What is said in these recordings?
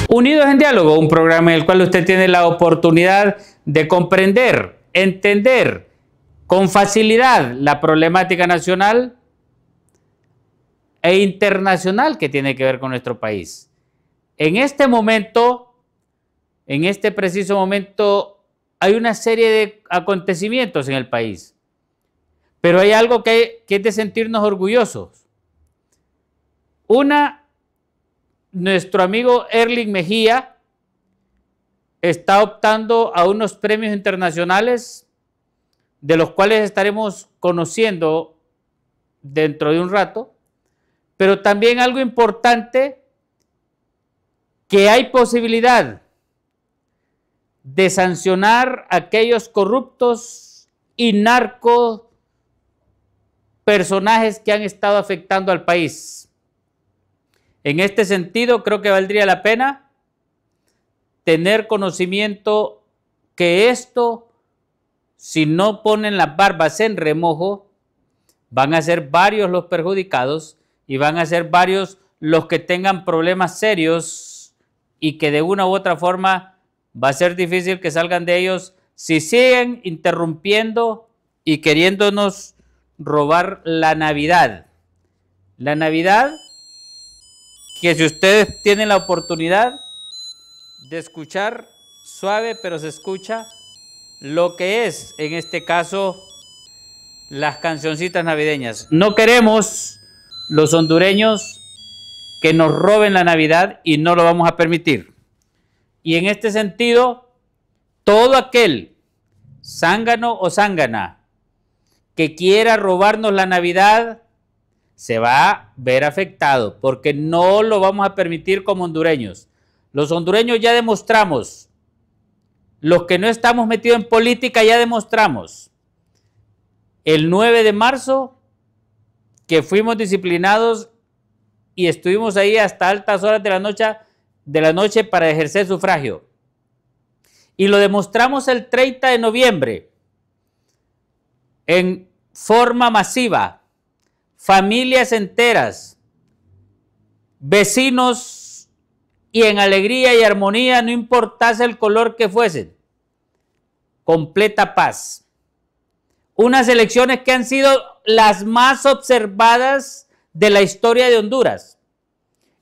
Unidos en Diálogo, un programa en el cual usted tiene la oportunidad de comprender, entender con facilidad la problemática nacional e internacional que tiene que ver con nuestro país. En este momento, en este preciso momento, hay una serie de acontecimientos en el país, pero hay algo que es de sentirnos orgullosos. Nuestro amigo Erling Mejía está optando a unos premios internacionales de los cuales estaremos conociendo dentro de un rato, pero también algo importante, que hay posibilidad de sancionar a aquellos corruptos y narcos personajes que han estado afectando al país. En este sentido, creo que valdría la pena tener conocimiento que esto, si no ponen las barbas en remojo, van a ser varios los perjudicados y van a ser varios los que tengan problemas serios y que de una u otra forma va a ser difícil que salgan de ellos si siguen interrumpiendo y queriéndonos robar la Navidad. La Navidad, que si ustedes tienen la oportunidad de escuchar, suave pero se escucha lo que es, en este caso, las cancioncitas navideñas. No queremos los hondureños que nos roben la Navidad y no lo vamos a permitir. Y en este sentido, todo aquel zángano o zángana que quiera robarnos la Navidad se va a ver afectado, porque no lo vamos a permitir como hondureños. Los hondureños ya demostramos, los que no estamos metidos en política ya demostramos, el 9 de marzo, que fuimos disciplinados y estuvimos ahí hasta altas horas de la noche para ejercer sufragio. Y lo demostramos el 30 de noviembre, en forma masiva. Familias enteras, vecinos, y en alegría y armonía, no importase el color que fuesen, completa paz. Unas elecciones que han sido las más observadas de la historia de Honduras,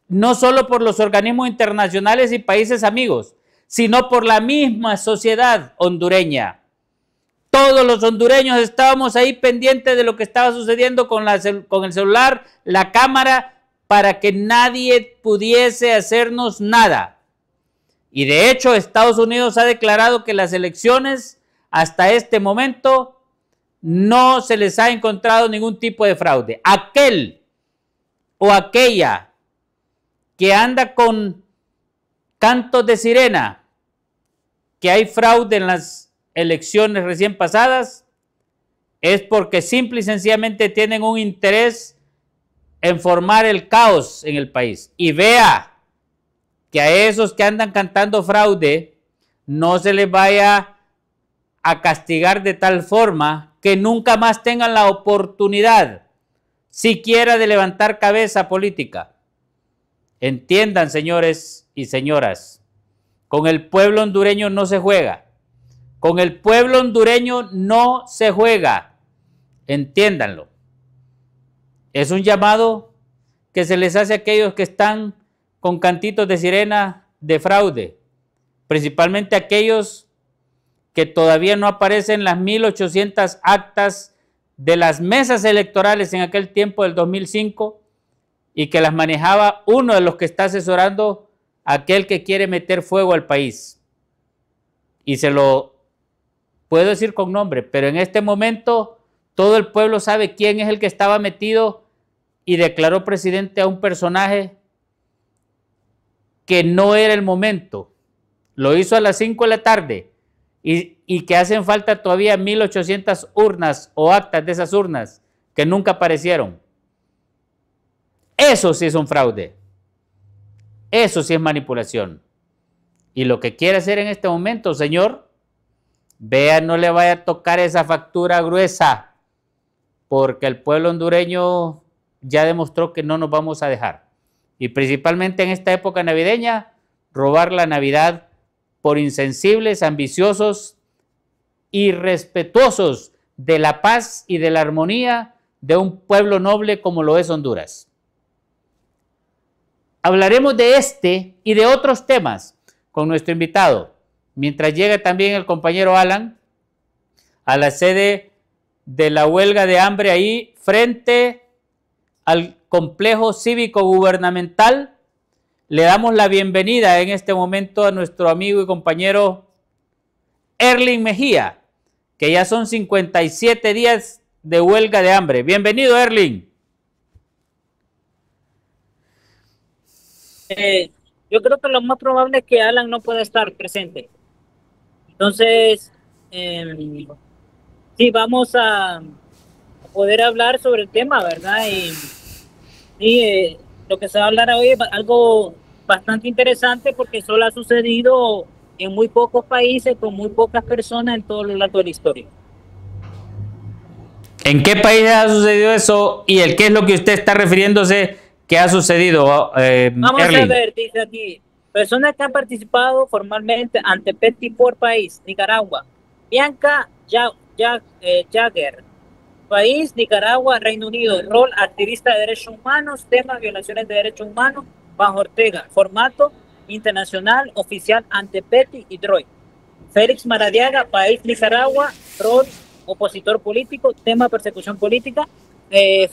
no solo por los organismos internacionales y países amigos, sino por la misma sociedad hondureña. Todos los hondureños estábamos ahí pendientes de lo que estaba sucediendo con el celular, la cámara, para que nadie pudiese hacernos nada. Y de hecho, Estados Unidos ha declarado que las elecciones, hasta este momento, no se les ha encontrado ningún tipo de fraude. Aquel o aquella que anda con cantos de sirena, que hay fraude en las elecciones recién pasadas, es porque simple y sencillamente tienen un interés en formar el caos en el país. Y vea que a esos que andan cantando fraude no se les vaya a castigar de tal forma que nunca más tengan la oportunidad siquiera de levantar cabeza política. Entiendan, señores y señoras, con el pueblo hondureño no se juega. Con el pueblo hondureño no se juega. Entiéndanlo. Es un llamado que se les hace a aquellos que están con cantitos de sirena de fraude, principalmente aquellos que todavía no aparecen las 1800 actas de las mesas electorales en aquel tiempo del 2005 y que las manejaba uno de los que está asesorando a aquel que quiere meter fuego al país. Y se lo puedo decir con nombre, pero en este momento todo el pueblo sabe quién es el que estaba metido y declaró presidente a un personaje que no era el momento. Lo hizo a las 5 de la tarde y que hacen falta todavía 1800 urnas o actas de esas urnas que nunca aparecieron. Eso sí es un fraude. Eso sí es manipulación. Y lo que quiere hacer en este momento, señor, vea, no le vaya a tocar esa factura gruesa, porque el pueblo hondureño ya demostró que no nos vamos a dejar. Y principalmente en esta época navideña, robar la Navidad por insensibles, ambiciosos, irrespetuosos de la paz y de la armonía de un pueblo noble como lo es Honduras. Hablaremos de este y de otros temas con nuestro invitado, mientras llega también el compañero Alan a la sede de la huelga de hambre ahí frente al complejo cívico gubernamental. Le damos la bienvenida en este momento a nuestro amigo y compañero Erling Mejía, que ya son 57 días de huelga de hambre. Bienvenido, Erling. Yo creo que lo más probable es que Alan no pueda estar presente. Entonces, sí, vamos a poder hablar sobre el tema, ¿verdad? Y lo que se va a hablar hoy es algo bastante interesante porque solo ha sucedido en muy pocos países, con muy pocas personas en todo lo largo de la historia. ¿En qué país ha sucedido eso y el qué es lo que usted está refiriéndose que ha sucedido? Vamos Erling. a ver, dice aquí, personas que han participado formalmente ante Petty por país, Nicaragua, Bianca Jagger, país, Nicaragua, Reino Unido, rol, activista de derechos humanos, tema, violaciones de derechos humanos, Juan Ortega, formato, internacional, oficial ante Petty y Droy. Félix Maradiaga, país, Nicaragua, rol, opositor político, tema, persecución política,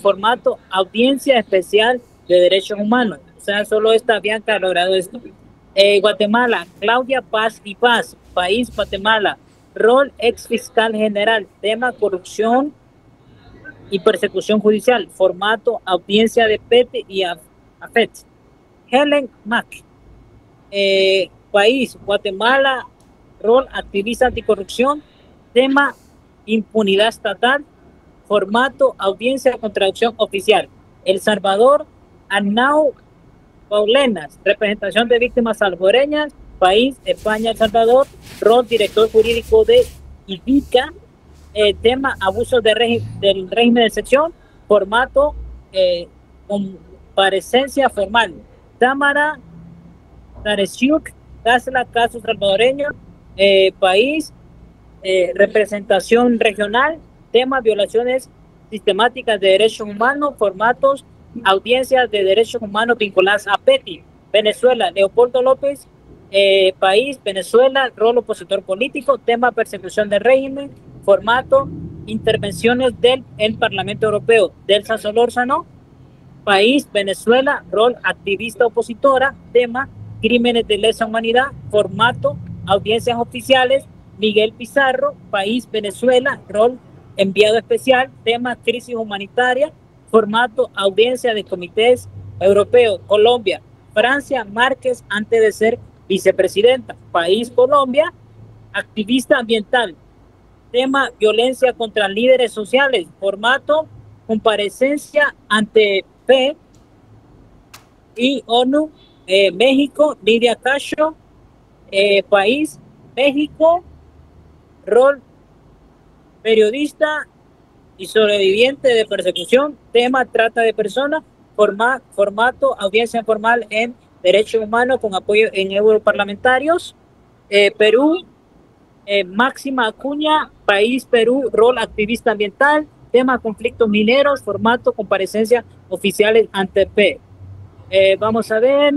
formato, audiencia especial de derechos humanos. O sea, solo esta Bianca ha logrado esto. Guatemala, Claudia Paz y Paz, país, Guatemala, rol, ex fiscal general, tema, corrupción y persecución judicial, formato, audiencia de Petty y AFET. Helen Mack, país, Guatemala, rol, activista anticorrupción, tema, impunidad estatal, formato, audiencia con traducción oficial. El Salvador, Arnau Paulenas, representación de víctimas salvadoreñas, país, España, El Salvador, rol, director jurídico de IVICA, tema, abuso del régimen de excepción, formato, comparecencia formal. Tamara Taresiuk, caso salvadoreño, país, representación regional, tema, violaciones sistemáticas de derechos humanos, formatos, audiencias de derechos humanos vinculadas a Petty. Venezuela, Leopoldo López, país, Venezuela, rol, opositor político, tema, persecución del régimen, formato, intervenciones del Parlamento Europeo. Delsa Solórzano, país, Venezuela, rol, activista opositora, tema, crímenes de lesa humanidad, formato, audiencias oficiales. Miguel Pizarro, país, Venezuela, rol, enviado especial, tema, crisis humanitaria, formato, audiencia de comités europeos. Colombia, Francia Márquez, antes de ser vicepresidenta, país, Colombia, activista ambiental, tema, violencia contra líderes sociales, formato, comparecencia ante P y ONU. México, Lidia Cacho, país, México, rol, periodista y sobreviviente de persecución, tema, trata de personas, formato, audiencia formal en derechos humanos con apoyo en europarlamentarios. Perú, Máxima Acuña, país, Perú, rol, activista ambiental, tema, conflictos mineros, formato, comparecencias oficiales ante P. Vamos a ver,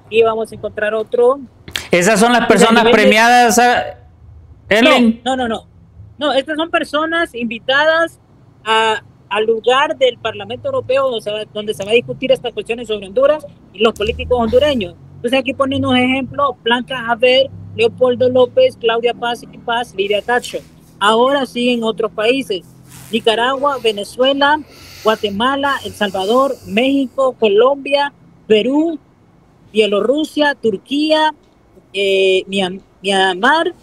y vamos a encontrar otro. Esas son las personas premiadas, Erling. No, estas son personas invitadas al lugar del Parlamento Europeo donde se va a discutir estas cuestiones sobre Honduras y los políticos hondureños. Entonces aquí ponen unos ejemplos: Blanca Javer, Leopoldo López, Claudia Paz y Paz, Lidia Cacho. Ahora siguen otros países: Nicaragua, Venezuela, Guatemala, El Salvador, México, Colombia, Perú, Bielorrusia, Turquía, Myanmar.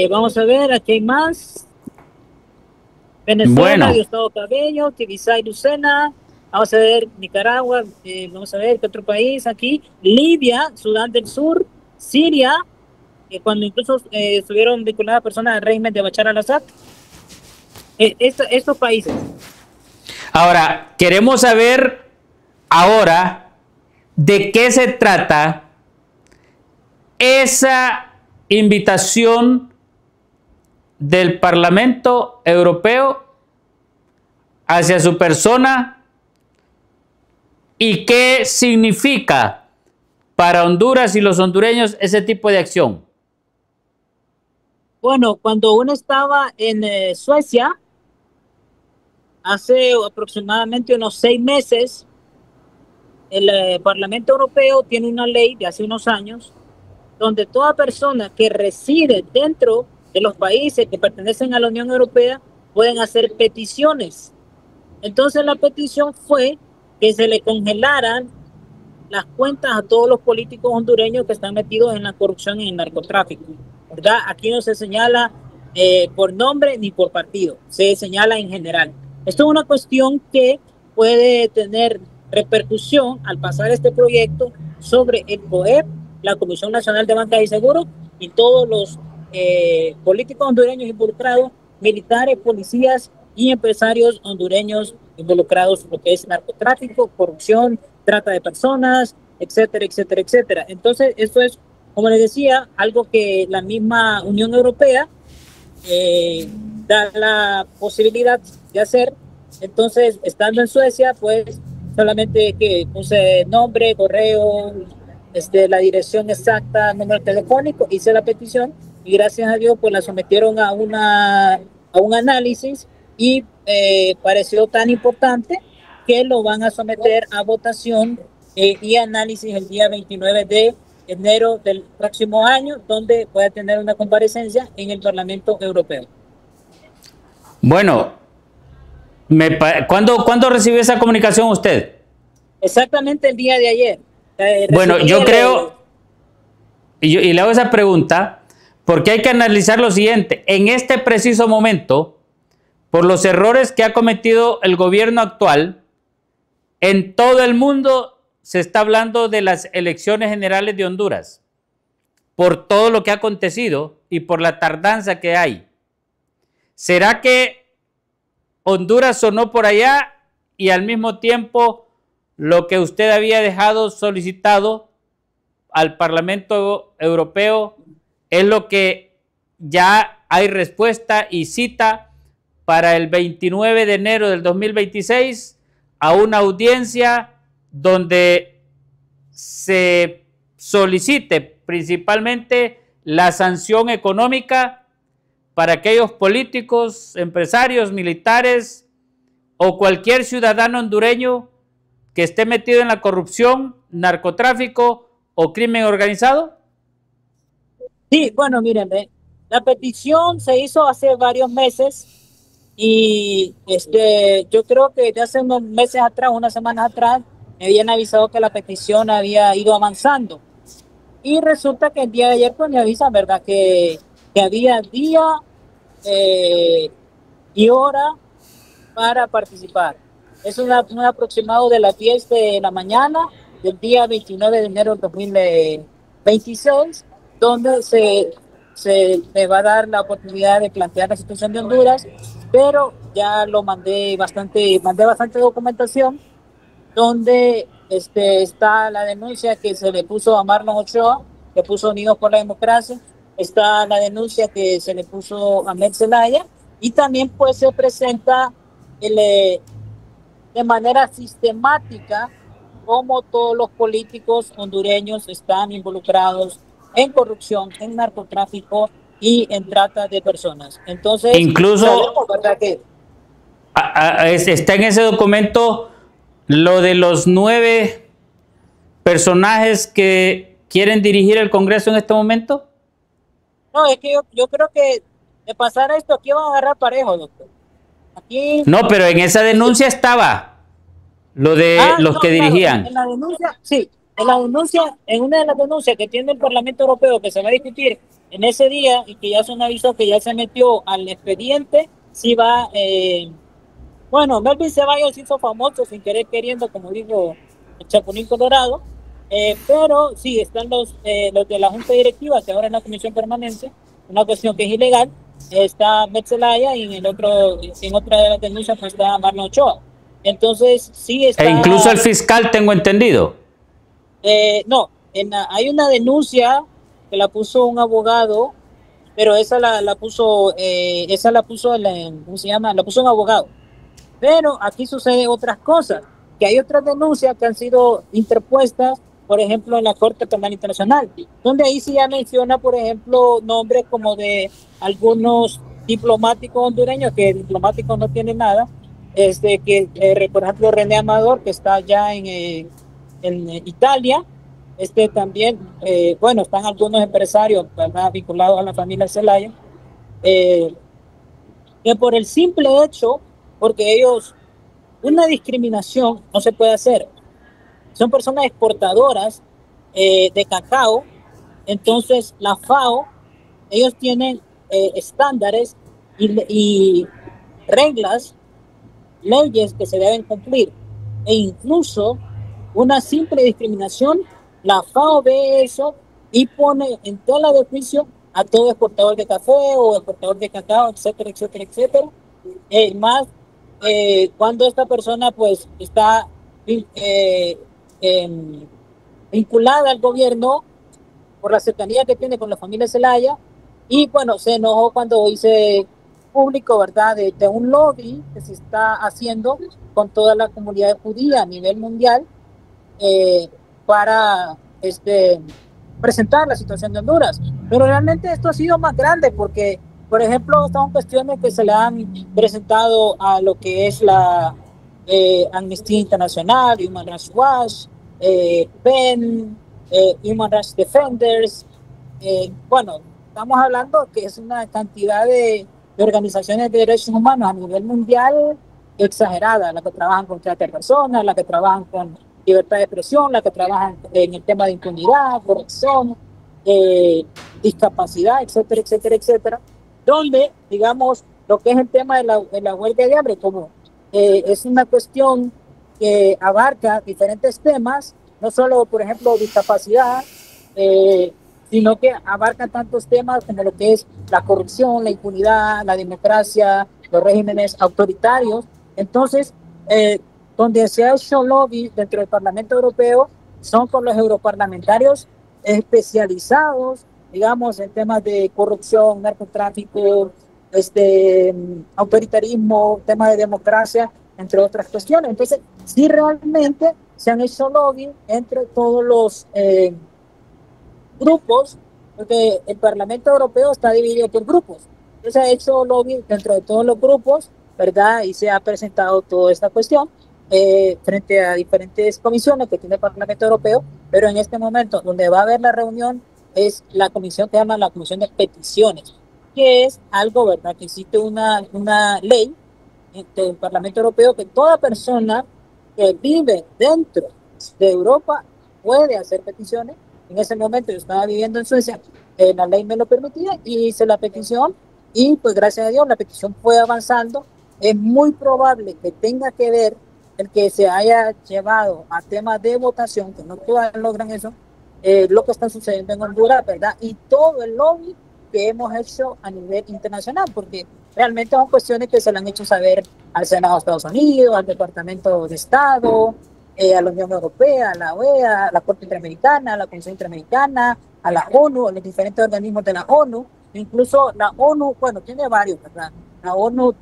Vamos a ver, aquí hay más. Venezuela, bueno. Diosdado Cabello, Tibisay Lucena. Vamos a ver, Nicaragua. Vamos a ver qué otro país aquí. Libia, Sudán del Sur, Siria, cuando incluso estuvieron vinculadas personas al régimen de Bashar al-Assad. Estos países. Ahora, queremos saber ahora ¿De qué se trata esa invitación del Parlamento Europeo hacia su persona y qué significa para Honduras y los hondureños ese tipo de acción? Bueno, cuando uno estaba en Suecia, hace aproximadamente unos 6 meses, el Parlamento Europeo tiene una ley de hace unos años donde toda persona que reside dentro de los países que pertenecen a la Unión Europea pueden hacer peticiones. Entonces la petición fue que se le congelaran las cuentas a todos los políticos hondureños que están metidos en la corrupción y en el narcotráfico, ¿verdad? Aquí no se señala por nombre ni por partido, se señala en general. Esto es una cuestión que puede tener repercusión al pasar este proyecto sobre el COEP, la Comisión Nacional de Bancas y Seguros y todos los políticos hondureños involucrados, militares, policías y empresarios hondureños involucrados en lo que es narcotráfico, corrupción, trata de personas, etcétera, etcétera, etcétera. Entonces, esto es, como les decía, algo que la misma Unión Europea da la posibilidad de hacer. Entonces, estando en Suecia, pues solamente que puse nombre, correo, la dirección exacta, número telefónico, hice la petición y gracias a Dios pues la sometieron a un análisis y pareció tan importante que lo van a someter a votación y análisis el día 29 de enero del próximo año, donde pueda tener una comparecencia en el Parlamento Europeo. Bueno, ¿cuándo recibió esa comunicación usted? Exactamente el día de ayer. Bueno, yo creo, y le hago esa pregunta, porque hay que analizar lo siguiente. En este preciso momento, por los errores que ha cometido el gobierno actual, en todo el mundo se está hablando de las elecciones generales de Honduras, por todo lo que ha acontecido y por la tardanza que hay. ¿Será que Honduras sonó por allá y al mismo tiempo lo que usted había dejado solicitado al Parlamento Europeo es lo que ya hay respuesta y cita para el 29 de enero del 2026 a una audiencia donde se solicite principalmente la sanción económica para aquellos políticos, empresarios, militares o cualquier ciudadano hondureño que esté metido en la corrupción, narcotráfico o crimen organizado? Sí, bueno, miren, la petición se hizo hace varios meses y yo creo que de hace unos meses atrás, unas semanas atrás, me habían avisado que la petición había ido avanzando. Y resulta que el día de ayer pues me avisan, ¿verdad? Que había día y hora para participar. Es un aproximado de las 10 de la mañana del día 29 de enero de 2026, donde se me va a dar la oportunidad de plantear la situación de Honduras, pero ya lo mandé bastante documentación, donde está la denuncia que se le puso a Marlon Ochoa, que puso Unidos por la Democracia, está la denuncia que se le puso a Ahmed Zelaya, y también pues se presenta de manera sistemática cómo todos los políticos hondureños están involucrados en corrupción, en narcotráfico y en trata de personas. Entonces, incluso sabemos, ¿verdad?, que está en ese documento lo de los 9 personajes que quieren dirigir el Congreso en este momento. No, es que yo creo que de pasar esto aquí van a agarrar parejo, doctor. Aquí, no, pero en esa denuncia estaba lo de los que dirigían. En la denuncia, sí, en una de las denuncias que tiene el Parlamento Europeo que se va a discutir en ese día y que ya se avisó que ya se metió al expediente, sí va, bueno, Melvin Ceballos se hizo famoso sin querer queriendo, como dijo el Chapulín Colorado, pero sí, están los de la Junta Directiva, que ahora es la Comisión Permanente, una cuestión que es ilegal. Está Metzelaya y en otra de las denuncias pues está Marlon Ochoa. Entonces sí está... E incluso el fiscal, tengo entendido. No, hay una denuncia que la puso un abogado, pero esa la puso, ¿cómo se llama? La puso un abogado. Pero aquí sucede otras cosas, que hay otras denuncias que han sido interpuestas, por ejemplo, en la Corte Penal Internacional, donde ahí sí ya menciona, por ejemplo, nombres como de algunos diplomáticos hondureños, que diplomáticos no tienen nada, por ejemplo, René Amador, que está allá en Italia, también, bueno, están algunos empresarios, ¿verdad?, vinculados a la familia Zelaya, eh, que por el simple hecho, porque ellos, una discriminación no se puede hacer. Son personas exportadoras de cacao, entonces la FAO, ellos tienen estándares y reglas, leyes que se deben cumplir, e incluso una simple discriminación, la FAO ve eso y pone en tela de juicio a todo exportador de café o exportador de cacao, etcétera, etcétera, etcétera. Más cuando esta persona pues está eh, eh, vinculada al gobierno por la cercanía que tiene con la familia Zelaya, y bueno, se enojó cuando hice público, ¿verdad?, de un lobby que se está haciendo con toda la comunidad judía a nivel mundial, eh, para presentar la situación de Honduras. Pero realmente esto ha sido más grande porque, por ejemplo, son cuestiones que se le han presentado a lo que es la Amnistía Internacional, Human Rights Watch, PEN, Human Rights Defenders. Bueno, estamos hablando que es una cantidad de organizaciones de derechos humanos a nivel mundial exagerada, las que trabajan contra personas, las que trabajan con libertad de expresión, las que trabajan en el tema de impunidad, corrupción, discapacidad, etcétera, etcétera, etcétera, donde, digamos, lo que es el tema de la huelga de hambre, como es una cuestión que abarca diferentes temas, no solo, por ejemplo, discapacidad, sino que abarca tantos temas como lo que es la corrupción, la impunidad, la democracia, los regímenes autoritarios. Entonces, donde se ha hecho lobby dentro del Parlamento Europeo son con los europarlamentarios especializados, digamos, en temas de corrupción, narcotráfico, autoritarismo, temas de democracia, entre otras cuestiones. Entonces, sí realmente se han hecho lobby entre todos los grupos, porque el Parlamento Europeo está dividido por grupos. Entonces, se ha hecho lobby dentro de todos los grupos, ¿verdad? Y se ha presentado toda esta cuestión frente a diferentes comisiones que tiene el Parlamento Europeo, pero en este momento donde va a haber la reunión es la comisión que se llama la Comisión de Peticiones, que es algo, ¿verdad?, que existe una ley del Parlamento Europeo que toda persona que vive dentro de Europa puede hacer peticiones. En ese momento yo estaba viviendo en Suecia, la ley me lo permitía y hice la petición y pues gracias a Dios la petición fue avanzando. Es muy probable que tenga que ver el que se haya llevado a temas de votación, que no todas logran eso, lo que está sucediendo en Honduras, ¿verdad? Y todo el lobby que hemos hecho a nivel internacional, porque realmente son cuestiones que se le han hecho saber al Senado de Estados Unidos, al Departamento de Estado, a la Unión Europea, a la OEA, a la Corte Interamericana, a la Comisión Interamericana, a la ONU, a los diferentes organismos de la ONU, incluso la ONU, bueno, tiene varios, ¿verdad? La ONU,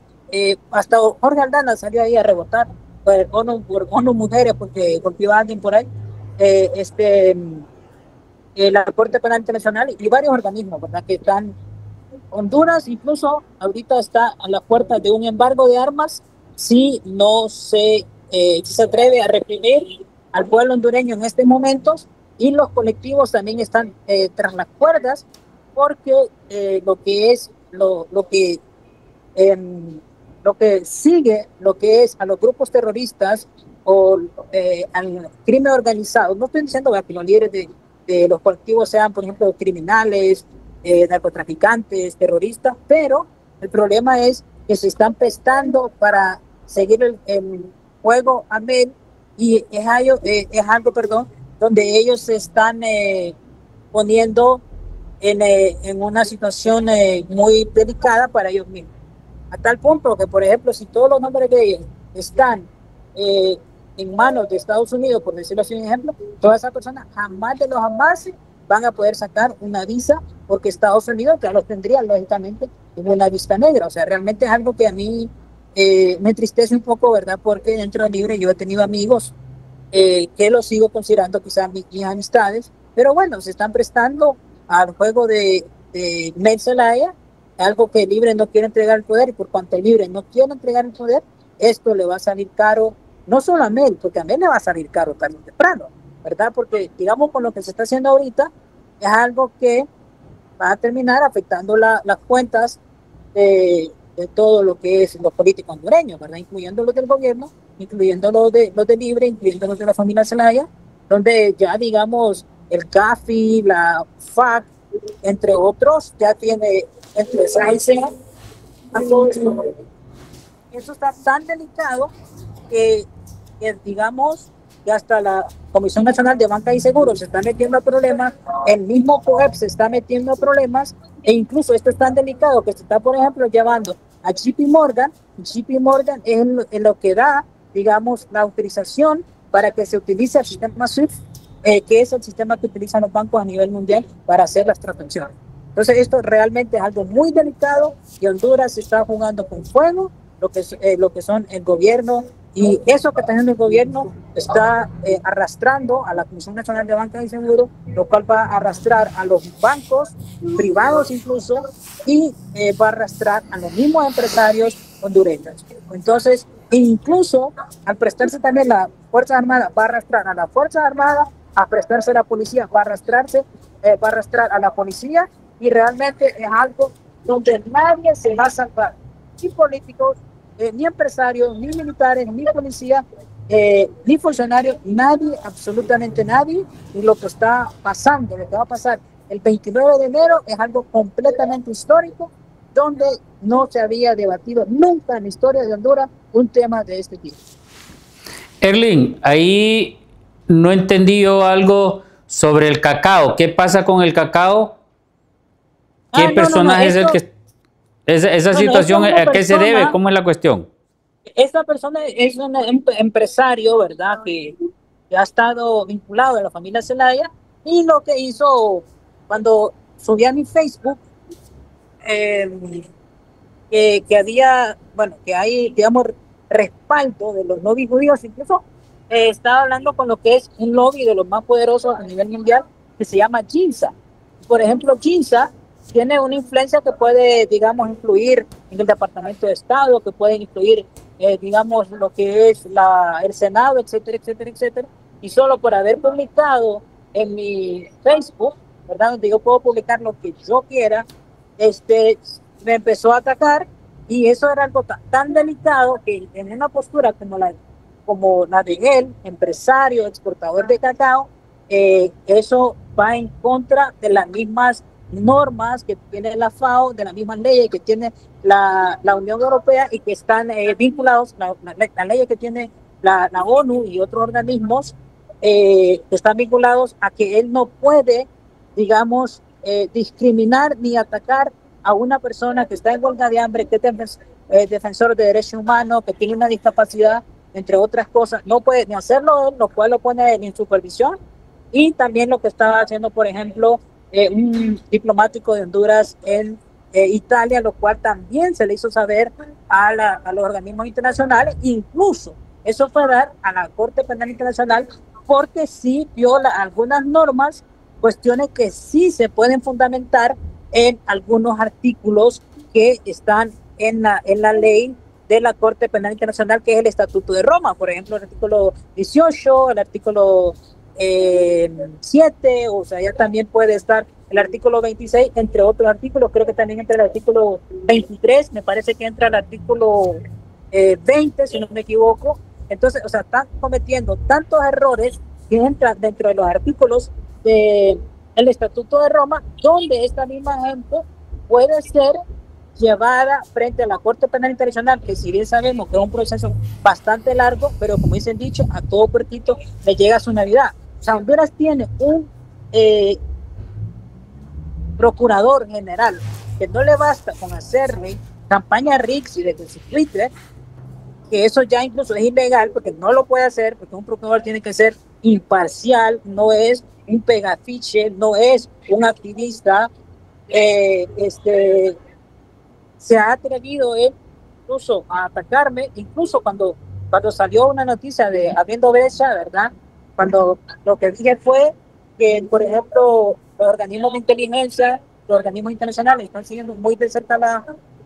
hasta Jorge Aldana salió ahí a rebotar por ONU Mujeres, porque golpeó a alguien por ahí, la Corte Penal Internacional y varios organismos, ¿verdad?, que están. Honduras incluso ahorita está a las puertas de un embargo de armas si no si se atreve a reprimir al pueblo hondureño en estos momentos, y los colectivos también están tras las cuerdas porque lo que sigue, lo que es a los grupos terroristas o al crimen organizado. No estoy diciendo que los líderes de los colectivos sean, por ejemplo, criminales, narcotraficantes, terroristas, pero el problema es que se están prestando para seguir el juego amén, y es algo, perdón, donde ellos se están poniendo en una situación muy delicada para ellos mismos. A tal punto que, por ejemplo, si todos los nombres de ellos están en manos de Estados Unidos, por decirlo así un ejemplo, todas esas personas jamás de los jamás van a poder sacar una visa, porque Estados Unidos ya los tendría, lógicamente, en una lista negra. O sea, realmente es algo que a mí me entristece un poco, ¿verdad? Porque dentro de Libre yo he tenido amigos que los sigo considerando quizás mis amistades, pero bueno, se están prestando al juego de Ned Zelaya, algo que Libre no quiere entregar el poder, y por cuanto Libre no quiere entregar el poder, esto le va a salir caro, no solo a Mel, porque a Mel le va a salir caro tarde o temprano, ¿verdad? Porque digamos con lo que se está haciendo ahorita, es algo que va a terminar afectando las cuentas de todo lo que es los políticos hondureños, ¿verdad? Incluyendo los del gobierno, incluyendo los de Libre, incluyendo los de la familia Zelaya, donde ya digamos el CAFI, la FAC, entre otros, ya tiene entre SAICE a todo esto. Eso está tan delicado que digamos que hasta la Comisión Nacional de Banca y Seguros se está metiendo a problemas, el mismo COEP se está metiendo a problemas, e incluso esto es tan delicado que se está, por ejemplo, llevando a JP Morgan. JP Morgan es lo que da, digamos, la autorización para que se utilice el sistema SWIFT, que es el sistema que utilizan los bancos a nivel mundial para hacer las transacciones. Entonces esto realmente es algo muy delicado, y Honduras se está jugando con fuego, lo que son el gobierno, y eso que está haciendo el gobierno está arrastrando a la Comisión Nacional de Banca y Seguro, lo cual va a arrastrar a los bancos privados incluso, y va a arrastrar a los mismos empresarios hondureños. Entonces, incluso al prestarse también la Fuerza Armada, va a arrastrar a la Fuerza Armada, a prestarse a la policía, va a arrastrar a la policía, y realmente es algo donde nadie se va a salvar, ni políticos, ni empresarios, ni militares, ni policías, ni funcionarios, nadie, absolutamente nadie. Y lo que está pasando, lo que va a pasar el 29 de enero es algo completamente histórico, donde no se había debatido nunca en la historia de Honduras un tema de este tipo. Erling, ahí no entendí yo algo sobre el cacao. ¿Qué pasa con el cacao? ¿Qué personaje es el que... Esa situación, ¿a qué se debe? ¿Cómo es la cuestión? Esta persona es un empresario, ¿verdad? Que ha estado vinculado a la familia Zelaya, y lo que hizo cuando subí a mi Facebook, que había, bueno, que hay, digamos, respaldo de los lobbies judíos, incluso estaba hablando con lo que es un lobby de los más poderosos a nivel mundial, que se llama GINSA. Por ejemplo, GINSA tiene una influencia que puede, digamos, influir en el Departamento de Estado, que puede influir, digamos, lo que es el Senado, etcétera, etcétera, etcétera. Y solo por haber publicado en mi Facebook, ¿verdad?, donde yo puedo publicar lo que yo quiera, me empezó a atacar, y eso era algo tan delicado que en una postura como la de él, empresario, exportador de cacao, eso va en contra de las mismas normas que tiene la FAO, de las mismas leyes que tiene la Unión Europea, y que están vinculados, las leyes que tiene la ONU y otros organismos, que están vinculados a que él no puede, digamos, discriminar ni atacar a una persona que está en huelga de hambre, que es defensor de derechos humanos, que tiene una discapacidad, entre otras cosas. No puede ni hacerlo él, lo cual lo pone en supervisión. Y también lo que estaba haciendo, por ejemplo, un diplomático de Honduras en Italia, lo cual también se le hizo saber a los organismos internacionales. Incluso eso fue dar a la Corte Penal Internacional, porque sí viola algunas normas, cuestiones que sí se pueden fundamentar en algunos artículos que están en la ley de la Corte Penal Internacional, que es el Estatuto de Roma. Por ejemplo, el artículo 18, el artículo 7, o sea, ya también puede estar el artículo 26, entre otros artículos. Creo que también entra el artículo 23, me parece que entra el artículo 20, si no me equivoco. Entonces, o sea, están cometiendo tantos errores que entran dentro de los artículos del Estatuto de Roma, donde esta misma gente puede ser llevada frente a la Corte Penal Internacional, que si bien sabemos que es un proceso bastante largo, pero como dicen dicho, a todo puerquito le llega su Navidad. O sea, Honduras tiene un procurador general que no le basta con hacerle campaña Rixi desde su Twitter, que eso ya incluso es ilegal porque no lo puede hacer, porque un procurador tiene que ser imparcial, no es un pegafiche, no es un activista. Se ha atrevido él incluso a atacarme, incluso cuando salió una noticia de Abriendo Brecha, ¿verdad? Cuando lo que dije fue que, por ejemplo, los organismos de inteligencia, los organismos internacionales están siguiendo muy de cerca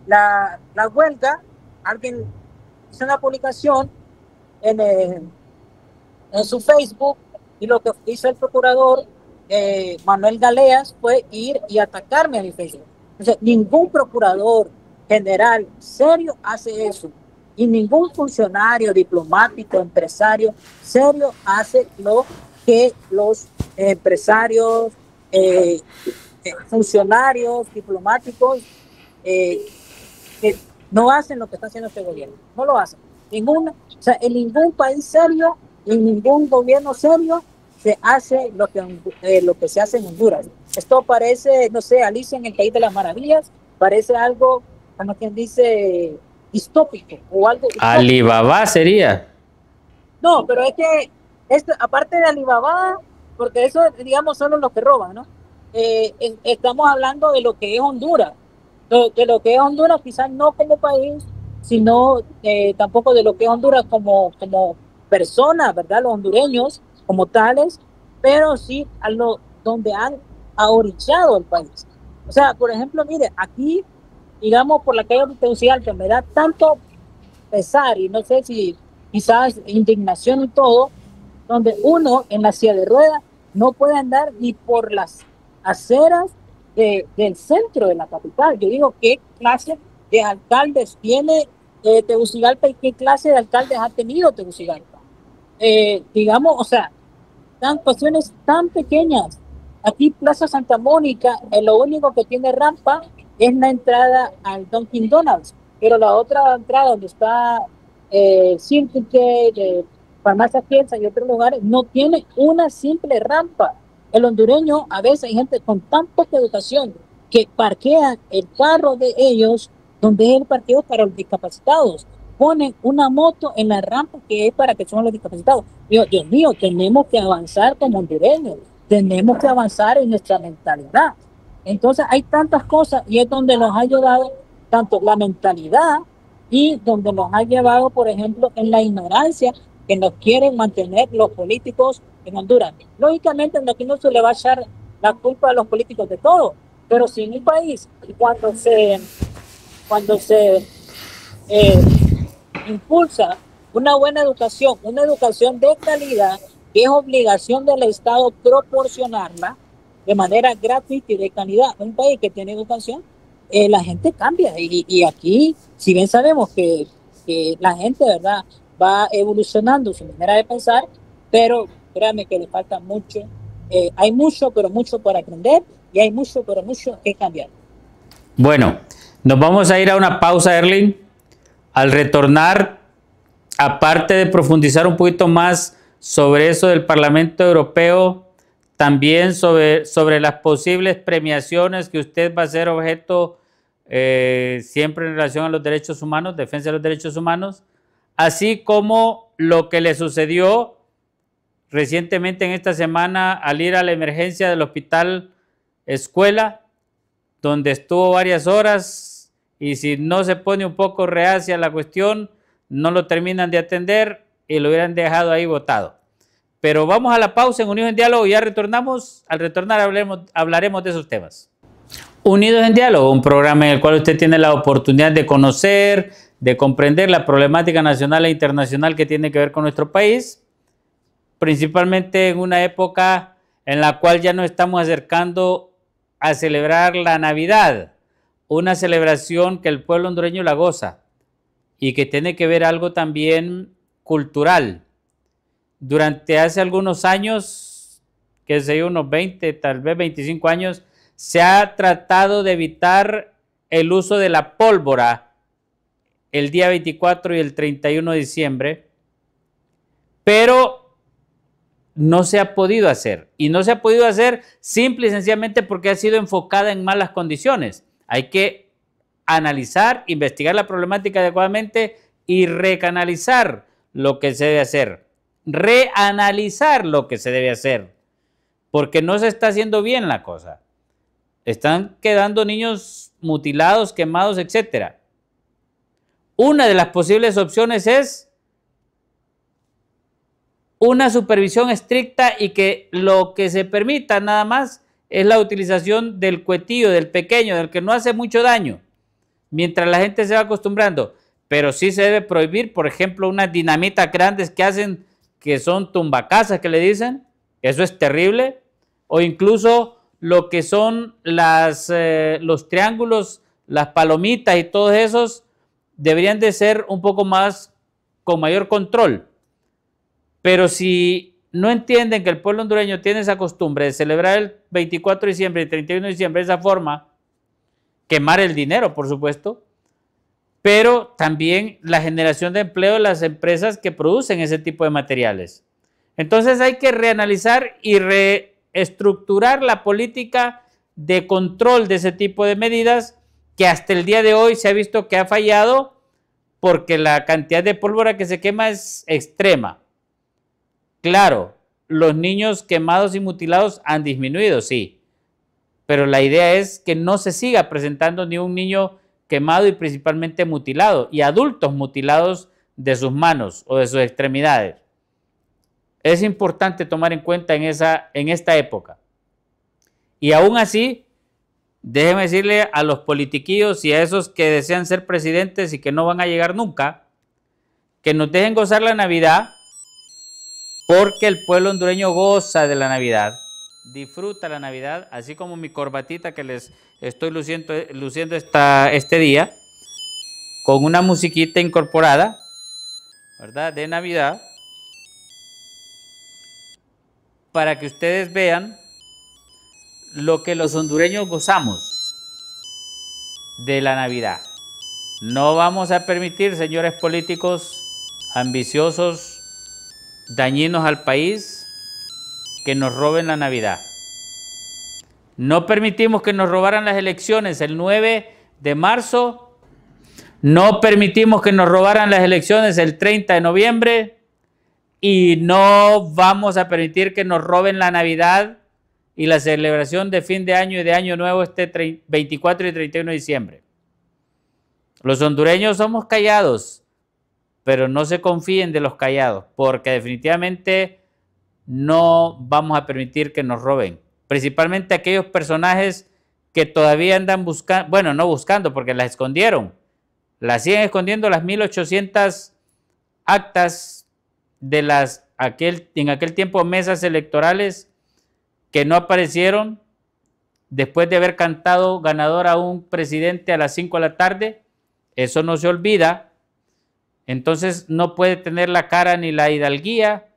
la huelga. Alguien hizo una publicación en su Facebook y lo que hizo el procurador Manuel Galeas fue ir y atacarme a mi Facebook. Entonces, ningún procurador general serio hace eso y ningún funcionario diplomático, empresario serio hace lo que los empresarios, funcionarios diplomáticos que no hacen lo que está haciendo este gobierno, no lo hacen. O sea, en ningún país serio, en ningún gobierno serio se hace lo que se hace en Honduras. Esto parece, no sé, Alicia en el País de las Maravillas, parece algo, como quien dice, distópico o algo. Alibaba sería. No, pero es que aparte de Alibaba, porque eso, digamos, son los que roban, ¿no? Estamos hablando de lo que es Honduras. De lo que es Honduras, quizás no como país, sino tampoco de lo que es Honduras como personas, ¿verdad? Los hondureños como tales, pero sí donde han ahorillado el país. O sea, por ejemplo, mire, aquí, digamos, por la calle de Tegucigalpa, me da tanto pesar y no sé si quizás indignación y todo, donde uno en la silla de ruedas no puede andar ni por las aceras del centro de la capital. Yo digo, ¿qué clase de alcaldes tiene Tegucigalpa y qué clase de alcaldes ha tenido Tegucigalpa? Digamos, o sea, cuestiones tan pequeñas. Aquí Plaza Santa Mónica, lo único que tiene rampa es la entrada al Dunkin' Donuts, pero la otra entrada donde está Circle K, Farmacia Piensa y otros lugares, no tiene una simple rampa. El hondureño, a veces hay gente con tan poca educación que parquean el carro de ellos donde es el parqueo para los discapacitados. Ponen una moto en la rampa que es para que son los discapacitados. Dios mío, tenemos que avanzar como hondureños, tenemos que avanzar en nuestra mentalidad. Entonces hay tantas cosas y es donde nos ha llevado tanto la mentalidad y donde nos ha llevado, por ejemplo, en la ignorancia que nos quieren mantener los políticos en Honduras. Lógicamente, aquí no se le va a echar la culpa a los políticos de todo, pero si en un país, cuando se impulsa una buena educación, una educación de calidad, que es obligación del Estado proporcionarla de manera gratuita y de calidad, un país que tiene educación, la gente cambia. Y aquí, si bien sabemos que la gente, ¿verdad?, va evolucionando su manera de pensar, pero créanme que le falta mucho. Hay mucho, pero mucho por aprender y hay mucho, pero mucho que cambiar. Bueno, nos vamos a ir a una pausa, Erling. Al retornar, aparte de profundizar un poquito más sobre eso del Parlamento Europeo, también sobre las posibles premiaciones que usted va a ser objeto siempre en relación a los derechos humanos, defensa de los derechos humanos, así como lo que le sucedió recientemente en esta semana al ir a la emergencia del hospital Escuela, donde estuvo varias horas y si no se pone un poco reacia la cuestión, no lo terminan de atender y lo hubieran dejado ahí botado. Pero vamos a la pausa en Unidos en Diálogo y ya retornamos. Al retornar hablaremos de esos temas. Unidos en Diálogo, un programa en el cual usted tiene la oportunidad de conocer, de comprender la problemática nacional e internacional que tiene que ver con nuestro país, principalmente en una época en la cual ya nos estamos acercando a celebrar la Navidad, una celebración que el pueblo hondureño la goza y que tiene que ver algo también cultural. Durante hace algunos años, que sé yo, unos 20, tal vez 25 años, se ha tratado de evitar el uso de la pólvora el día 24 y el 31 de diciembre, pero no se ha podido hacer. Y no se ha podido hacer simple y sencillamente porque ha sido enfocada en malas condiciones. Hay que analizar, investigar la problemática adecuadamente, y recanalizar lo que se debe hacer, reanalizar lo que se debe hacer, porque no se está haciendo bien la cosa. Están quedando niños mutilados, quemados, etc. Una de las posibles opciones es una supervisión estricta y que lo que se permita nada más es la utilización del cuetillo, del pequeño, del que no hace mucho daño, mientras la gente se va acostumbrando. Pero sí se debe prohibir, por ejemplo, unas dinamitas grandes que hacen, que son tumbacasas, que le dicen. Eso es terrible. O incluso lo que son los triángulos, las palomitas y todos esos, deberían de ser un poco más, con mayor control. Pero si no entienden que el pueblo hondureño tiene esa costumbre de celebrar el 24 de diciembre y 31 de diciembre de esa forma, quemar el dinero, por supuesto, pero también la generación de empleo de las empresas que producen ese tipo de materiales. Entonces hay que reanalizar y reestructurar la política de control de ese tipo de medidas que hasta el día de hoy se ha visto que ha fallado porque la cantidad de pólvora que se quema es extrema. Claro, los niños quemados y mutilados han disminuido, sí, pero la idea es que no se siga presentando ni un niño quemado y principalmente mutilado, y adultos mutilados de sus manos o de sus extremidades. Es importante tomar en cuenta en esta época. Y aún así, déjeme decirle a los politiquillos y a esos que desean ser presidentes y que no van a llegar nunca, que nos dejen gozar la Navidad, porque el pueblo hondureño goza de la Navidad, disfruta la Navidad, así como mi corbatita que les estoy luciendo este día, con una musiquita incorporada, ¿verdad?, de Navidad, para que ustedes vean lo que los hondureños gozamos de la Navidad. No vamos a permitir, señores políticos ambiciosos, dañinos al país, que nos roben la Navidad. No permitimos que nos robaran las elecciones el 9 de marzo, no permitimos que nos robaran las elecciones el 30 de noviembre y no vamos a permitir que nos roben la Navidad y la celebración de fin de año y de año nuevo este 24 y 31 de diciembre. Los hondureños somos callados, pero no se confíen de los callados, porque definitivamente no vamos a permitir que nos roben. Principalmente aquellos personajes que todavía andan buscando, bueno, no buscando porque las escondieron. Las siguen escondiendo las 1800 actas de en aquel tiempo mesas electorales que no aparecieron después de haber cantado ganador a un presidente a las 5 de la tarde. Eso no se olvida. Entonces no puede tener la cara ni la hidalguía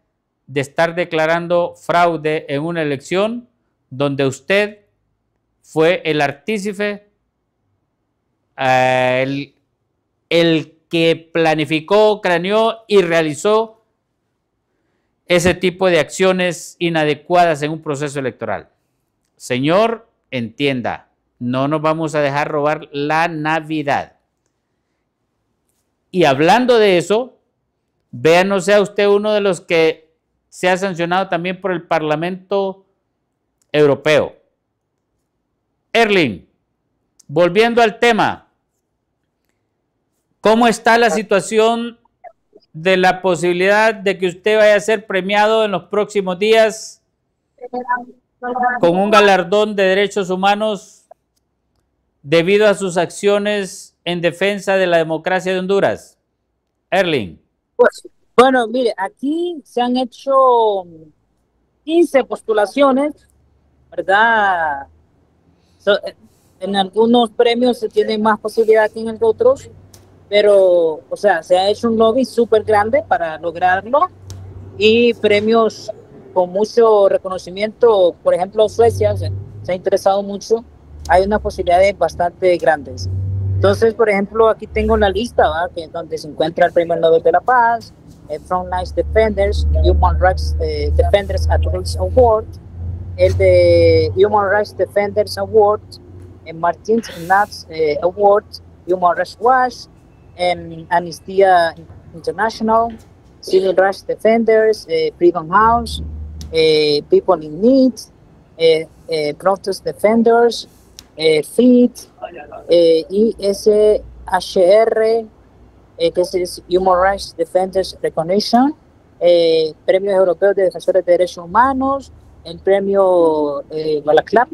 de estar declarando fraude en una elección donde usted fue el artífice, el que planificó, craneó y realizó ese tipo de acciones inadecuadas en un proceso electoral. Señor, entienda, no nos vamos a dejar robar la Navidad. Y hablando de eso, vean, no sea usted uno de los que se ha sancionado también por el Parlamento Europeo. Erling, volviendo al tema, ¿cómo está la situación de la posibilidad de que usted vaya a ser premiado en los próximos días con un galardón de derechos humanos debido a sus acciones en defensa de la democracia de Honduras? Erling. Pues, bueno, mire, aquí se han hecho 15 postulaciones, ¿verdad? En algunos premios se tiene más posibilidad que en otros, pero, o sea, se ha hecho un lobby súper grande para lograrlo y premios con mucho reconocimiento. Por ejemplo, Suecia se ha interesado mucho. Hay unas posibilidades bastante grandes. Entonces, por ejemplo, aquí tengo la lista, ¿verdad?, que donde se encuentra el Premio Nobel de la Paz, Frontline Defenders, Human Rights Defenders at Risk Award, el de Human Rights Defenders Award, Martins Nats Award, Human Rights Watch, Amnistía International, Civil Rights Defenders, Freedom House, People in Need, Protest Defenders, FIT, ISHR, que es Human Rights Defenders Recognition, Premios Europeos de Defensores de Derechos Humanos, el Premio Balaclap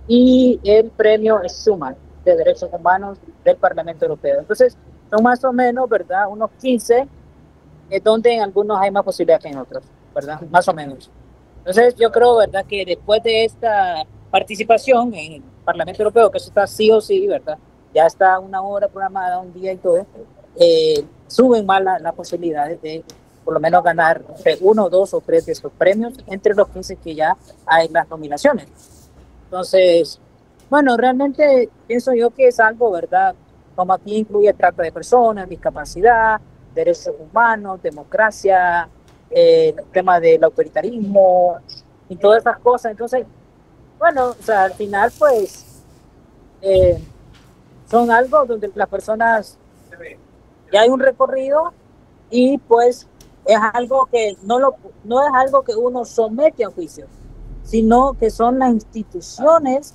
y el Premio Schuman de Derechos Humanos del Parlamento Europeo. Entonces, son más o menos, ¿verdad?, unos 15, donde en algunos hay más posibilidad que en otros, ¿verdad?, más o menos. Entonces, yo creo, ¿verdad?, que después de esta participación en el Parlamento Europeo, que eso está sí o sí, ¿verdad?, ya está una hora programada, un día y todo, suben más las posibilidades de por lo menos ganar 1, 2 o 3 de estos premios entre los 15 que ya hay las nominaciones. Entonces, bueno, realmente pienso yo que es algo, ¿verdad? Como aquí incluye trata de personas, discapacidad, derechos humanos, democracia, el tema del autoritarismo y todas esas cosas. Entonces, bueno, o sea, al final, pues, son algo donde las personas ya hay un recorrido y pues es algo que no es algo que uno somete a juicio, sino que son las instituciones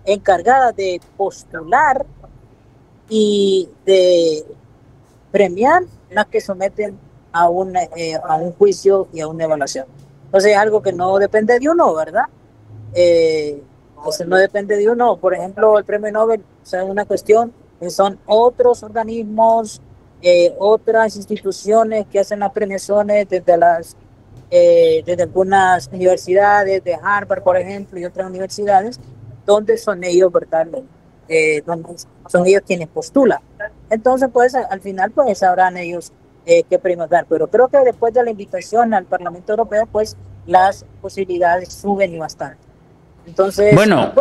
encargadas de postular y de premiar las que someten a un juicio y a una evaluación. Entonces es algo que no depende de uno, ¿verdad? Entonces no depende de uno. Por ejemplo, el premio Nobel, o sea, es una cuestión que son otros organismos, otras instituciones que hacen las premiaciones desde algunas universidades, de Harvard, por ejemplo, y otras universidades, donde son ellos, ¿verdad? Donde son ellos quienes postulan. Entonces, pues, al final, pues, sabrán ellos qué premios dar. Pero creo que después de la invitación al Parlamento Europeo, pues, las posibilidades suben y bastante. Entonces, bueno,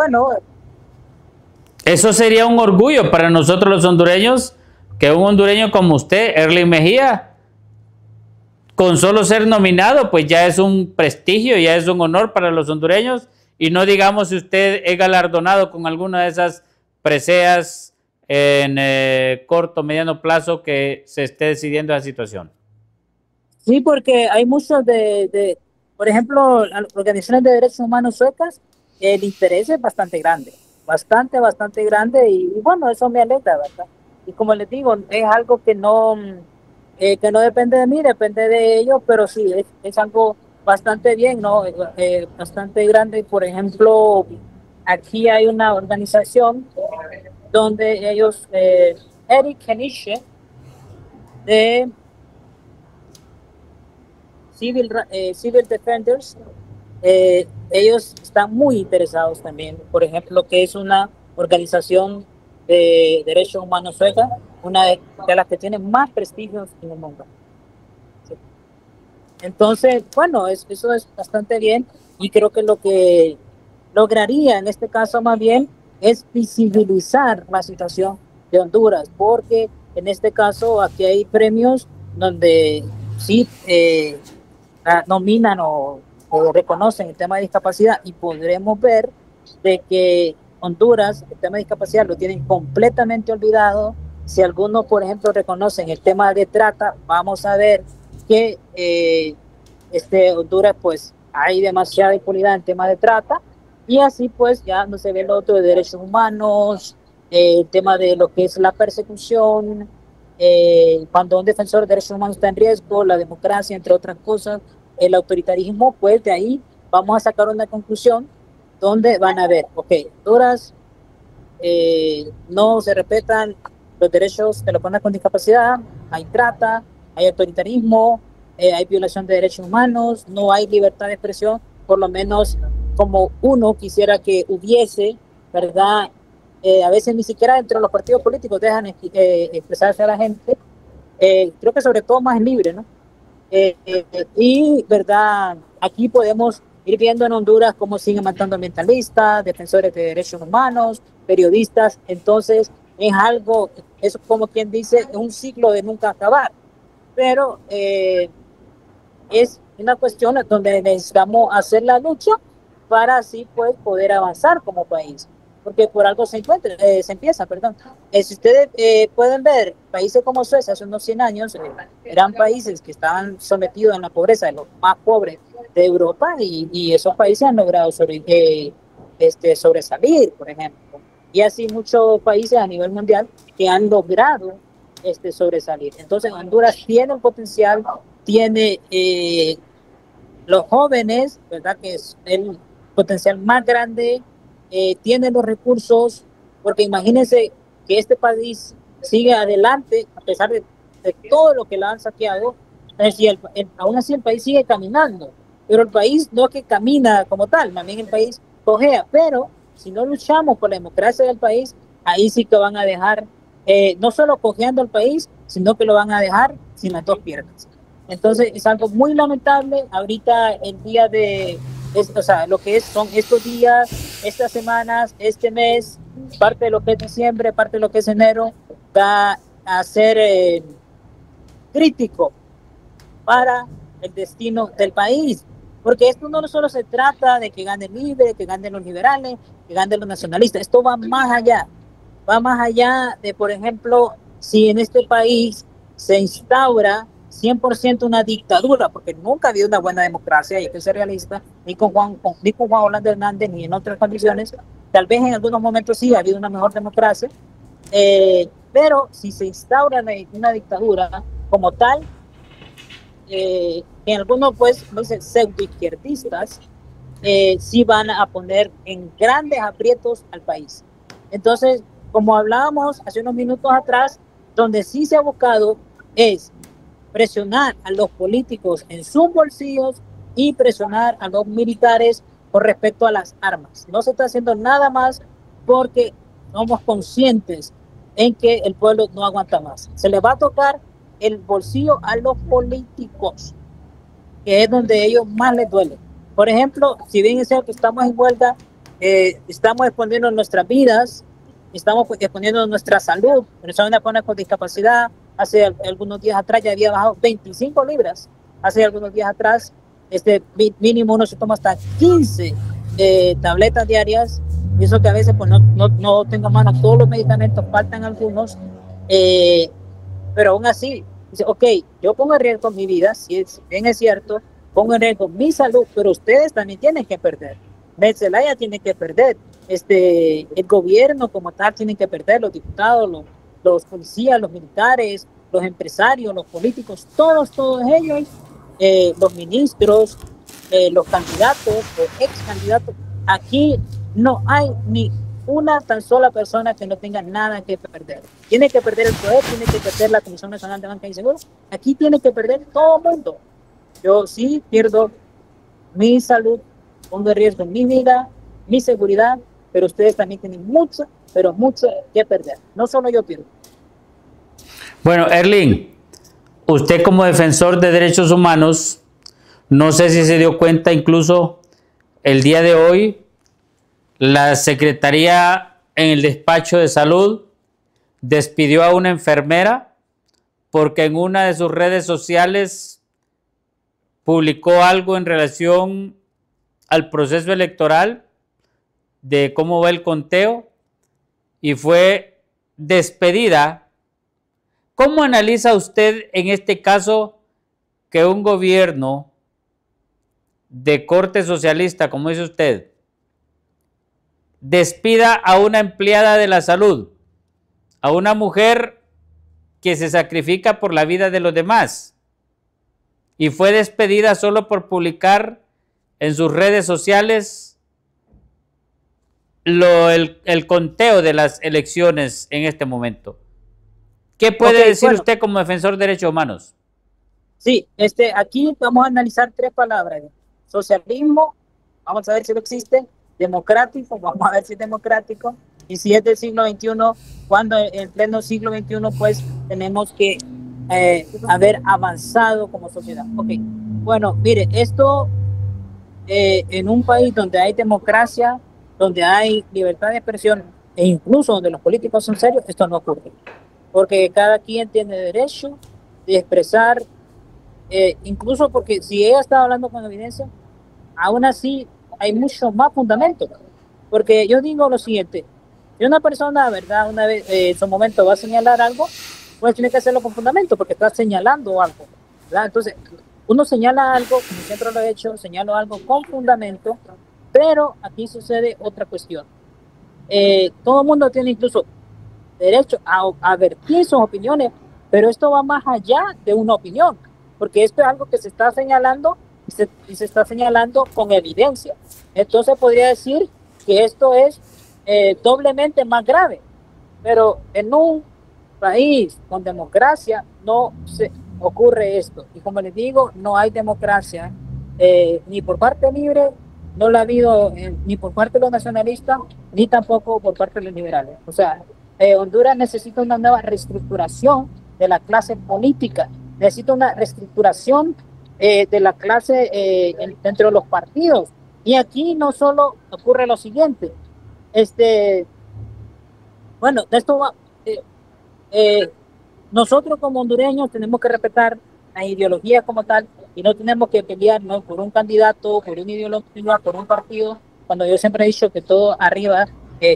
eso sería un orgullo para nosotros los hondureños, que un hondureño como usted, Erling Mejía, con solo ser nominado, pues ya es un prestigio, ya es un honor para los hondureños, y no digamos si usted es galardonado con alguna de esas preseas en corto o mediano plazo que se esté decidiendo la situación. Sí, porque hay muchos por ejemplo, las organizaciones de derechos humanos suecas, el interés es bastante grande, bastante grande, y bueno, eso me alegra, ¿verdad? Y como les digo, es algo que no depende de mí, depende de ellos, pero sí, es algo bastante bien, ¿no? Bastante grande. Por ejemplo, aquí hay una organización donde ellos, Eric Keniche, de Civil Defenders, ellos están muy interesados también, por ejemplo, que es una organización de derechos humanos sueca, una de las que tiene más prestigio en el mundo. Sí. Entonces, bueno, eso es bastante bien, y creo que lo que lograría en este caso más bien es visibilizar la situación de Honduras, porque en este caso aquí hay premios donde sí nominan o reconocen el tema de discapacidad, y podremos ver de que Honduras el tema de discapacidad lo tienen completamente olvidado. Si algunos, por ejemplo, reconocen el tema de trata, vamos a ver que Honduras, pues hay demasiada impunidad en tema de trata, y así pues ya no se ve lo otro de derechos humanos, el tema de lo que es la persecución, cuando un defensor de derechos humanos está en riesgo, la democracia, entre otras cosas, el autoritarismo, pues de ahí vamos a sacar una conclusión donde van a ver, ok, Honduras no se respetan los derechos de las personas con discapacidad, hay trata, hay autoritarismo, hay violación de derechos humanos, no hay libertad de expresión, por lo menos como uno quisiera que hubiese, ¿verdad? A veces ni siquiera dentro de los partidos políticos dejan expresarse a la gente, creo que sobre todo más libre, ¿no? Y, ¿verdad? Aquí podemos ir viendo en Honduras cómo siguen matando ambientalistas, defensores de derechos humanos, periodistas. Entonces, es algo, es como quien dice, es un ciclo de nunca acabar. Pero es una cuestión donde necesitamos hacer la lucha para así pues poder avanzar como país. porque por algo se encuentra, se empieza, perdón. Si ustedes pueden ver, países como Suecia hace unos 100 años eran países que estaban sometidos a la pobreza, de los más pobres de Europa, y esos países han logrado sobresalir, por ejemplo. Y así muchos países a nivel mundial que han logrado sobresalir. Entonces Honduras tiene un potencial, tiene los jóvenes, ¿verdad? Que es el potencial más grande, tiene los recursos, porque imagínense que este país sigue adelante a pesar de todo lo que la han saqueado. Es decir, aún así el país sigue caminando, pero el país no es que camina como tal, también el país cojea, pero si no luchamos por la democracia del país, ahí sí que van a dejar, no solo cojeando el país, sino que lo van a dejar sin las dos piernas. Entonces es algo muy lamentable. Ahorita el día o sea, lo que son estos días, estas semanas, este mes, parte de lo que es diciembre, parte de lo que es enero, va a ser crítico para el destino del país. Porque esto no solo se trata de que gane el libre, que ganen los liberales, que ganen los nacionalistas. Esto va más allá de, por ejemplo, si en este país se instaura 100% una dictadura, porque nunca ha habido una buena democracia, y hay que ser realista, ni con Juan Orlando Hernández, ni en otras condiciones. Tal vez en algunos momentos sí ha habido una mejor democracia, pero si se instaura una dictadura como tal, en algunos pues dicen pseudoizquierdistas, sí van a poner en grandes aprietos al país. Entonces, como hablábamos hace unos minutos atrás, donde sí se ha buscado es presionar a los políticos en sus bolsillos y presionar a los militares con respecto a las armas. No se está haciendo nada más porque somos conscientes en que el pueblo no aguanta más. Se le va a tocar el bolsillo a los políticos, que es donde ellos más les duele. Por ejemplo, si bien es cierto que estamos en huelga, estamos exponiendo nuestras vidas, estamos exponiendo nuestra salud. Una persona con discapacidad hace algunos días atrás ya había bajado 25 libras. Hace algunos días atrás, mínimo uno se toma hasta 15 tabletas diarias, y eso que a veces pues, no tengo mano todos los medicamentos, faltan algunos, pero aún así, dice, ok, yo pongo en riesgo mi vida, si bien es cierto, pongo en riesgo mi salud, pero ustedes también tienen que perder. Zelaya tiene que perder, el gobierno como tal tiene que perder, los diputados, los policías, los militares, los empresarios, los políticos, todos ellos, los ministros, los candidatos, los ex candidatos. Aquí no hay ni una tan sola persona que no tenga nada que perder. Tiene que perder el poder, tiene que perder la Comisión Nacional de Banca y Seguros. Aquí tiene que perder todo el mundo. Yo sí pierdo mi salud, pongo en riesgo mi vida, mi seguridad, pero ustedes también tienen mucho, pero mucho que perder. No solo yo pierdo. Bueno, Erling, usted como defensor de derechos humanos, no sé si se dio cuenta, incluso el día de hoy, la Secretaría en el despacho de salud despidió a una enfermera porque en una de sus redes sociales publicó algo en relación al proceso electoral, de cómo va el conteo, y fue despedida. ¿Cómo analiza usted en este caso que un gobierno de corte socialista, como dice usted, despida a una empleada de la salud, a una mujer que se sacrifica por la vida de los demás, y fue despedida solo por publicar en sus redes sociales el conteo de las elecciones en este momento? ¿Qué puede decir usted como defensor de derechos humanos? Sí, aquí vamos a analizar tres palabras. Socialismo, vamos a ver si lo existe. Democrático, vamos a ver si es democrático. Y si es del siglo XXI, cuando en pleno siglo XXI, pues tenemos que haber avanzado como sociedad. Ok, bueno, mire, esto en un país donde hay democracia, donde hay libertad de expresión, e incluso donde los políticos son serios, esto no ocurre. Porque cada quien tiene derecho de expresar, incluso porque si ella está hablando con evidencia, aún así hay mucho más fundamento. Porque yo digo lo siguiente, Si una persona, ¿verdad?, una vez en su momento va a señalar algo, pues tiene que hacerlo con fundamento, porque está señalando algo, ¿verdad? Entonces, uno señala algo, como siempre lo he hecho, señalo algo con fundamento, pero aquí sucede otra cuestión. Todo el mundo tiene incluso derecho a vertir sus opiniones, pero esto va más allá de una opinión, porque esto es algo que se está señalando y se está señalando con evidencia. Entonces podría decir que esto es doblemente más grave, pero en un país con democracia no se ocurre esto. Y como les digo, no hay democracia ni por parte libre, no la ha habido ni por parte de los nacionalistas, ni tampoco por parte de los liberales. O sea, Honduras necesita una nueva reestructuración de la clase política, necesita una reestructuración de la clase dentro de los partidos. Y aquí no solo ocurre lo siguiente, bueno, de esto va, nosotros como hondureños tenemos que respetar la ideología como tal y no tenemos que pelearnos por un candidato, por una ideología, por un partido. Cuando yo siempre he dicho que todos arriba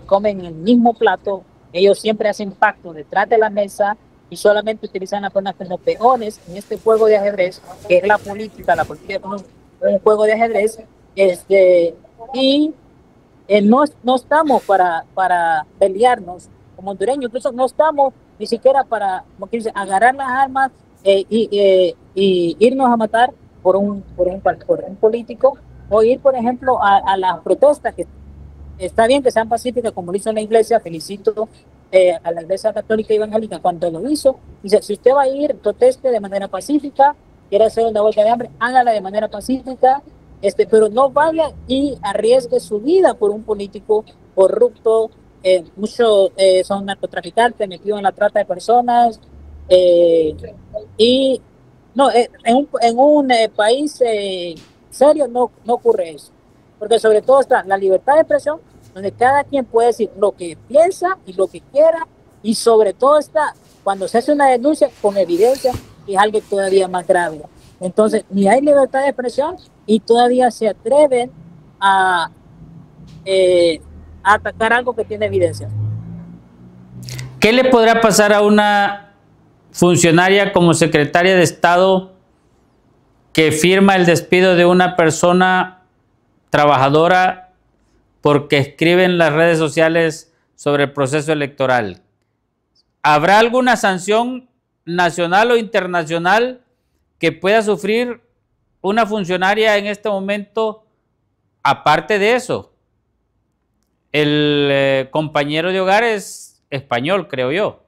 comen el mismo plato, ellos siempre hacen pacto detrás de la mesa y solamente utilizan las personas como peones en este juego de ajedrez, que es la política es un juego de ajedrez, y no estamos para pelearnos como hondureños, incluso no estamos ni siquiera para, como que dice, agarrar las armas y irnos a matar por un político, o ir, por ejemplo, a las protestas, que está bien que sean pacíficas, como lo hizo la iglesia. Felicito a la iglesia católica y evangélica cuando lo hizo. Dice, si usted va a ir, proteste de manera pacífica, quiere hacer una huelga de hambre, hágala de manera pacífica, pero no vaya y arriesgue su vida por un político corrupto. Muchos son narcotraficantes metidos en la trata de personas, y no, en un país serio no ocurre eso, porque sobre todo está la libertad de expresión, donde cada quien puede decir lo que piensa y lo que quiera, y sobre todo está cuando se hace una denuncia con evidencia, que es algo todavía más grave. Entonces, ni hay libertad de expresión y todavía se atreven a atacar algo que tiene evidencia. ¿Qué le podrá pasar a una funcionaria como secretaria de Estado que firma el despido de una persona trabajadora porque escribe en las redes sociales sobre el proceso electoral? ¿Habrá alguna sanción nacional o internacional que pueda sufrir una funcionaria en este momento? Aparte de eso, el compañero de hogar es español, creo yo.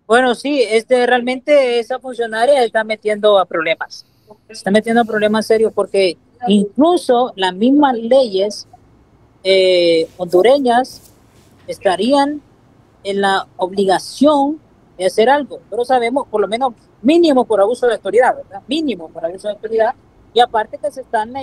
Bueno, sí, realmente esa funcionaria está metiendo a problemas. Está metiendo a problemas serios, porque incluso las mismas leyes hondureñas estarían en la obligación de hacer algo, pero sabemos, por lo menos mínimo por abuso de autoridad, ¿verdad? Mínimo por abuso de autoridad, y aparte que se están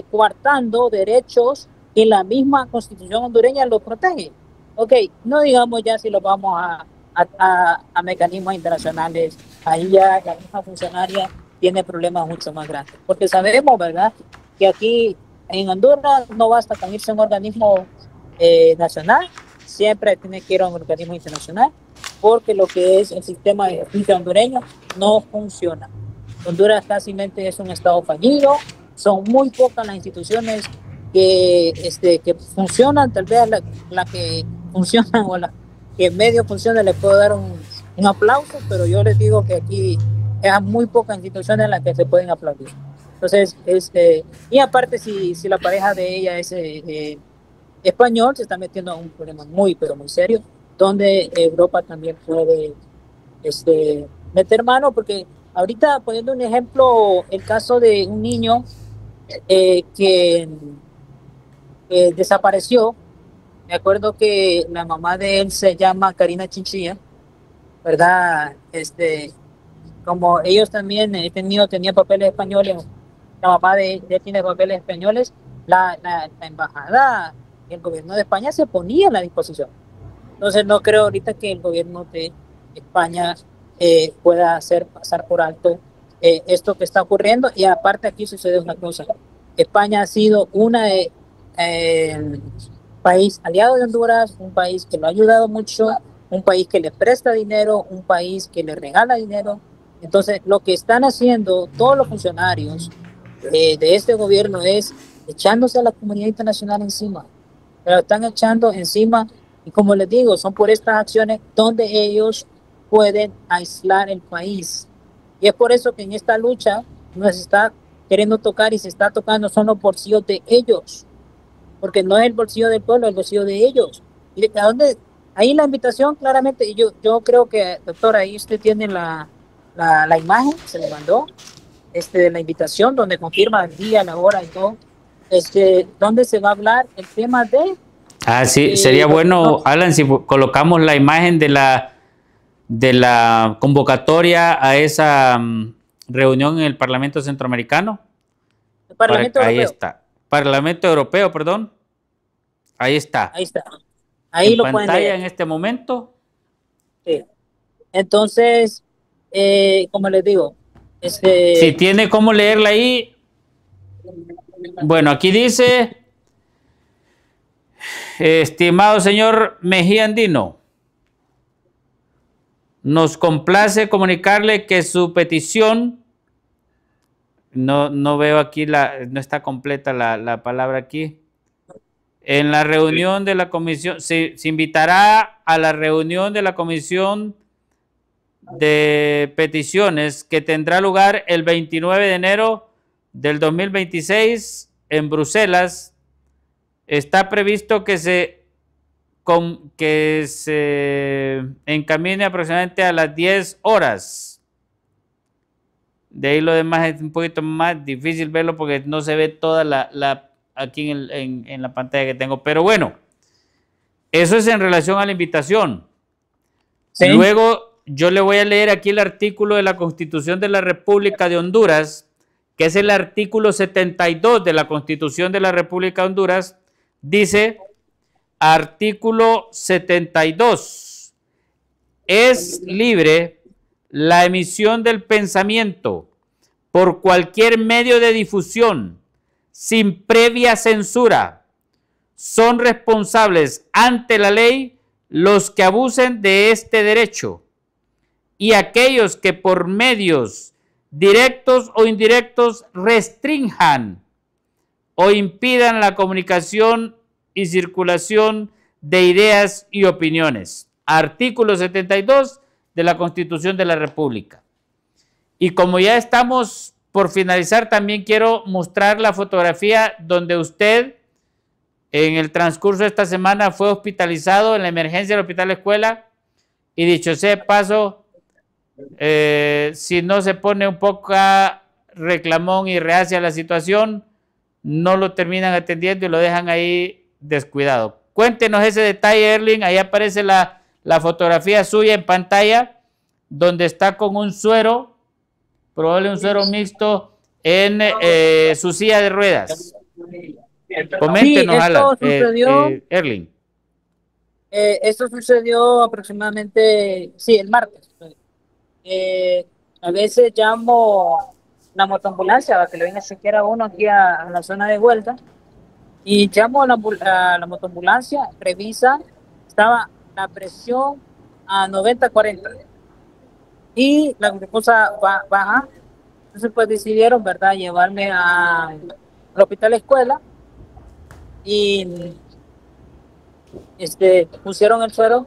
coartando derechos que la misma Constitución hondureña los protege. Ok, no digamos ya si los vamos a mecanismos internacionales, ahí ya la misma funcionaria tiene problemas mucho más grandes, porque sabemos, ¿verdad?, que aquí en Honduras no basta con irse a un organismo nacional, siempre tiene que ir a un organismo internacional, porque lo que es el sistema de justicia hondureño no funciona. Honduras casi es un estado fallido, son muy pocas las instituciones que funcionan. Tal vez la que funcionan o la que medio funciona le puedo dar un aplauso, pero yo les digo que aquí hay muy pocas instituciones en las que se pueden aplaudir. Entonces, y aparte si la pareja de ella es español, se está metiendo a un problema muy, pero muy serio, donde Europa también puede meter mano, porque ahorita, poniendo un ejemplo, el caso de un niño que desapareció. Me acuerdo que la mamá de él se llama Karina Chinchilla, ¿verdad? Como ellos también, este niño tenía papeles españoles, la mamá de él tiene papeles españoles, la embajada y el gobierno de España se ponía a la disposición. Entonces no creo ahorita que el gobierno de España pueda hacer pasar por alto esto que está ocurriendo. Y aparte aquí sucede una cosa: España ha sido una de país aliado de Honduras, un país que lo ha ayudado mucho, un país que le presta dinero, un país que le regala dinero. Entonces, lo que están haciendo todos los funcionarios de este gobierno es echándose a la comunidad internacional encima. Pero están echando encima, y como les digo, son por estas acciones donde ellos pueden aislar el país. Y es por eso que en esta lucha nos está queriendo tocar y se está tocando son los bolsillos de ellos, porque no es el bolsillo del pueblo, es el bolsillo de ellos. ¿Y a dónde? Ahí la invitación claramente, y yo creo que, doctora, ahí usted tiene la imagen, se le mandó, de la invitación, donde confirma el día, la hora y todo, donde se va a hablar el tema de... Ah, sí, sería bueno, Alan, si colocamos la imagen de la convocatoria a esa reunión en el Parlamento Centroamericano. El Parlamento Europeo. Ahí está. Parlamento Europeo, perdón. Ahí está. Ahí está. Ahí en lo pantalla pueden leer. En este momento. Sí. Entonces, como les digo, si tiene cómo leerla ahí. Bueno, aquí dice, estimado señor Mejía Andino, nos complace comunicarle que su petición, no veo aquí, no está completa la palabra aquí, en la reunión de la comisión, se invitará a la reunión de la comisión de peticiones que tendrá lugar el 29 de enero del 2026 en Bruselas. Está previsto que se encamine aproximadamente a las 10 horas. De ahí lo demás es un poquito más difícil verlo porque no se ve toda aquí en la pantalla que tengo. Pero bueno, eso es en relación a la invitación. ¿Sí? Luego yo le voy a leer aquí el artículo de la Constitución de la República de Honduras, que es el artículo 72 de la Constitución de la República de Honduras. Dice, artículo 72, es libre la emisión del pensamiento por cualquier medio de difusión sin previa censura. Son responsables ante la ley los que abusen de este derecho y aquellos que por medios directos o indirectos restrinjan o impidan la comunicación y circulación de ideas y opiniones. Artículo 72 de la Constitución de la República. Y como ya estamos por finalizar, también quiero mostrar la fotografía donde usted en el transcurso de esta semana fue hospitalizado en la emergencia del Hospital Escuela, y dicho sea de paso, si no se pone un poco reclamón y reacia a la situación, no lo terminan atendiendo y lo dejan ahí descuidado. Cuéntenos ese detalle, Erling. Ahí aparece la fotografía suya en pantalla, donde está con un suero, probablemente un suero mixto, en su silla de ruedas. Coméntenos, sí, esto sucedió, Erling. Esto sucedió aproximadamente, sí, el martes. A veces llamo la motoambulancia para que le venga siquiera uno aquí a la zona de vuelta, y llamo a la motoambulancia, revisa, estaba la presión a 90-40 y la glucosa baja. Entonces pues decidieron, ¿verdad?, llevarme al Hospital Escuela y pusieron el suero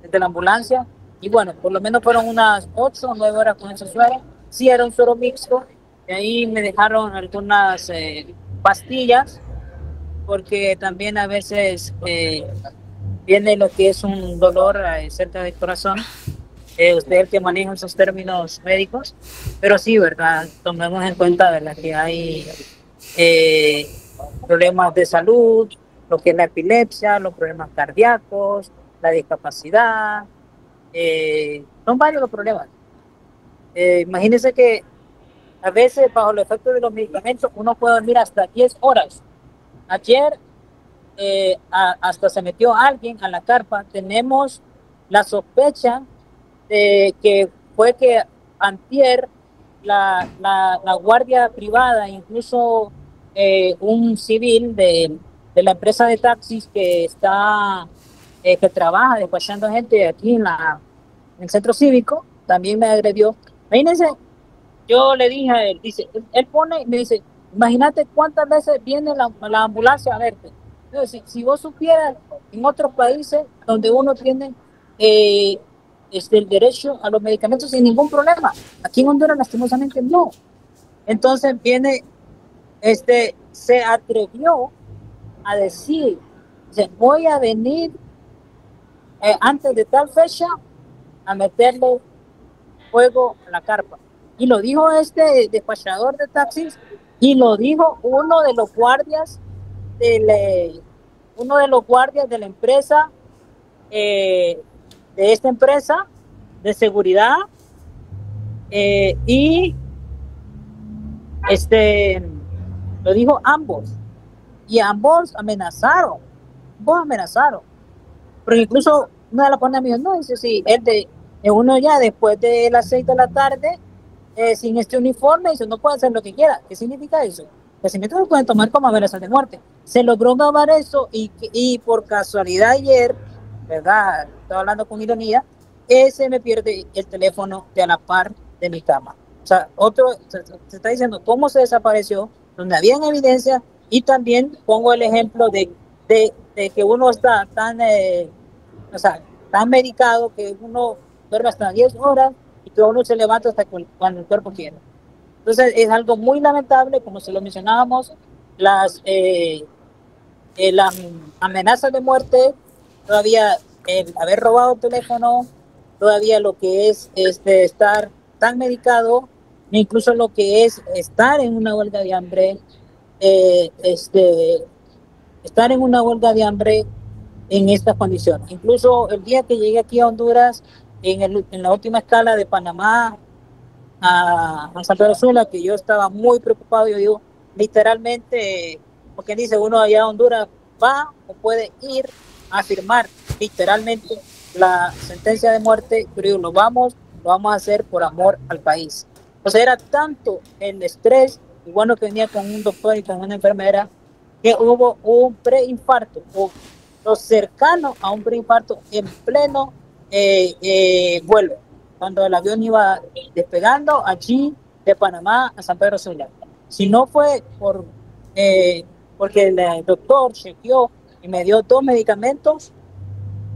desde la ambulancia, y bueno, por lo menos fueron unas 8 o 9 horas con ese suero. Sí, era un suero mixto, y ahí me dejaron algunas pastillas, porque también a veces viene lo que es un dolor cerca del corazón. Usted es el que maneja esos términos médicos, pero sí, ¿verdad? Tomemos en cuenta, ¿verdad?, que hay problemas de salud, lo que es la epilepsia, los problemas cardíacos, la discapacidad, son varios los problemas. Imagínense que a veces bajo el efecto de los medicamentos uno puede dormir hasta 10 horas. Ayer hasta se metió alguien a la carpa. Tenemos la sospecha de que fue que antier la guardia privada, incluso un civil de la empresa de taxis que está, que trabaja despachando gente aquí en el centro cívico, también me agredió. Imagínense, yo le dije a él, dice, él pone y me dice, imagínate cuántas veces viene la ambulancia a verte. Entonces, si vos supieras en otros países donde uno tiene el derecho a los medicamentos sin ningún problema, aquí en Honduras lastimosamente no. Entonces viene, se atrevió a decir, voy a venir antes de tal fecha a meterle fuego a la carpa. Y lo dijo este despachador de taxis y lo dijo uno de los guardias de la empresa, de esta empresa de seguridad, y lo dijo ambos, y ambos amenazaron, porque incluso una de las ponen me dijo, no, dice, sí, uno ya después de las 6 de la tarde, sin este uniforme, dice, no puede hacer lo que quiera. ¿Qué significa eso? Que si no pueden tomar como amenaza de muerte. Se logró grabar eso y por casualidad ayer, ¿verdad? Estaba hablando con ironía, ese me pierde el teléfono de a la par de mi cama. O sea, se está diciendo cómo se desapareció, donde habían evidencia, y también pongo el ejemplo de que uno está tan medicado que uno duerme hasta 10 horas y que uno se levanta hasta cuando el cuerpo quiere. Entonces es algo muy lamentable, como se lo mencionábamos, las amenazas de muerte, todavía el haber robado el teléfono, todavía lo que es estar tan medicado, incluso lo que es estar en una huelga de hambre, estar en una huelga de hambre en estas condiciones. Incluso el día que llegué aquí a Honduras, en la última escala de Panamá a San Pedro Sula, que yo estaba muy preocupado, yo digo, literalmente, porque dice uno allá a Honduras va o puede ir a firmar literalmente la sentencia de muerte, pero yo, lo vamos a hacer por amor al país. O sea, era tanto el estrés, y bueno, que venía con un doctor y con una enfermera, que hubo un preinfarto, o lo cercano a un preinfarto en pleno vuelo, cuando el avión iba despegando allí de Panamá a San Pedro Sula. Si no fue porque el doctor chequeó y me dio 2 medicamentos,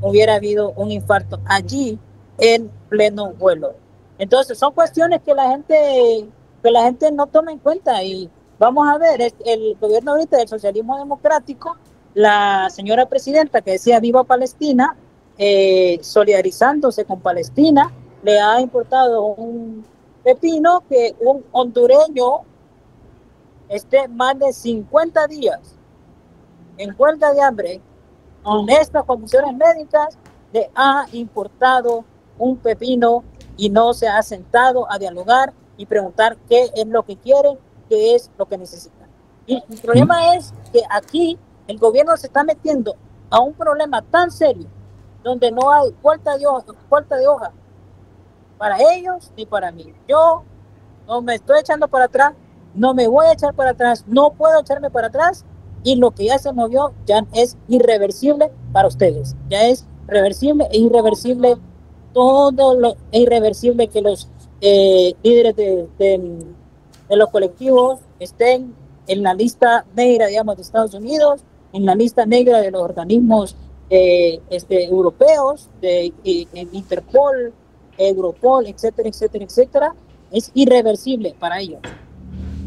hubiera habido un infarto allí en pleno vuelo. Entonces son cuestiones que la gente no toma en cuenta, y vamos a ver, el gobierno ahorita del socialismo democrático, la señora presidenta que decía viva Palestina, solidarizándose con Palestina, le ha importado un pepino que un hondureño esté más de 50 días en huelga de hambre con estas condiciones médicas. Le ha importado un pepino y no se ha sentado a dialogar y preguntar qué es lo que quieren, qué es lo que necesitan. Y el problema es que aquí el gobierno se está metiendo a un problema tan serio donde no hay vuelta de hoja para ellos ni para mí. Yo no me estoy echando para atrás, no me voy a echar para atrás, no puedo echarme para atrás, y lo que ya se movió ya es irreversible para ustedes. Ya es reversible e irreversible, todo lo irreversible que los líderes de los colectivos estén en la lista negra, digamos, de Estados Unidos, en la lista negra de los organismos europeos, de Interpol, Europol, etcétera, etcétera, etcétera. Es irreversible para ellos.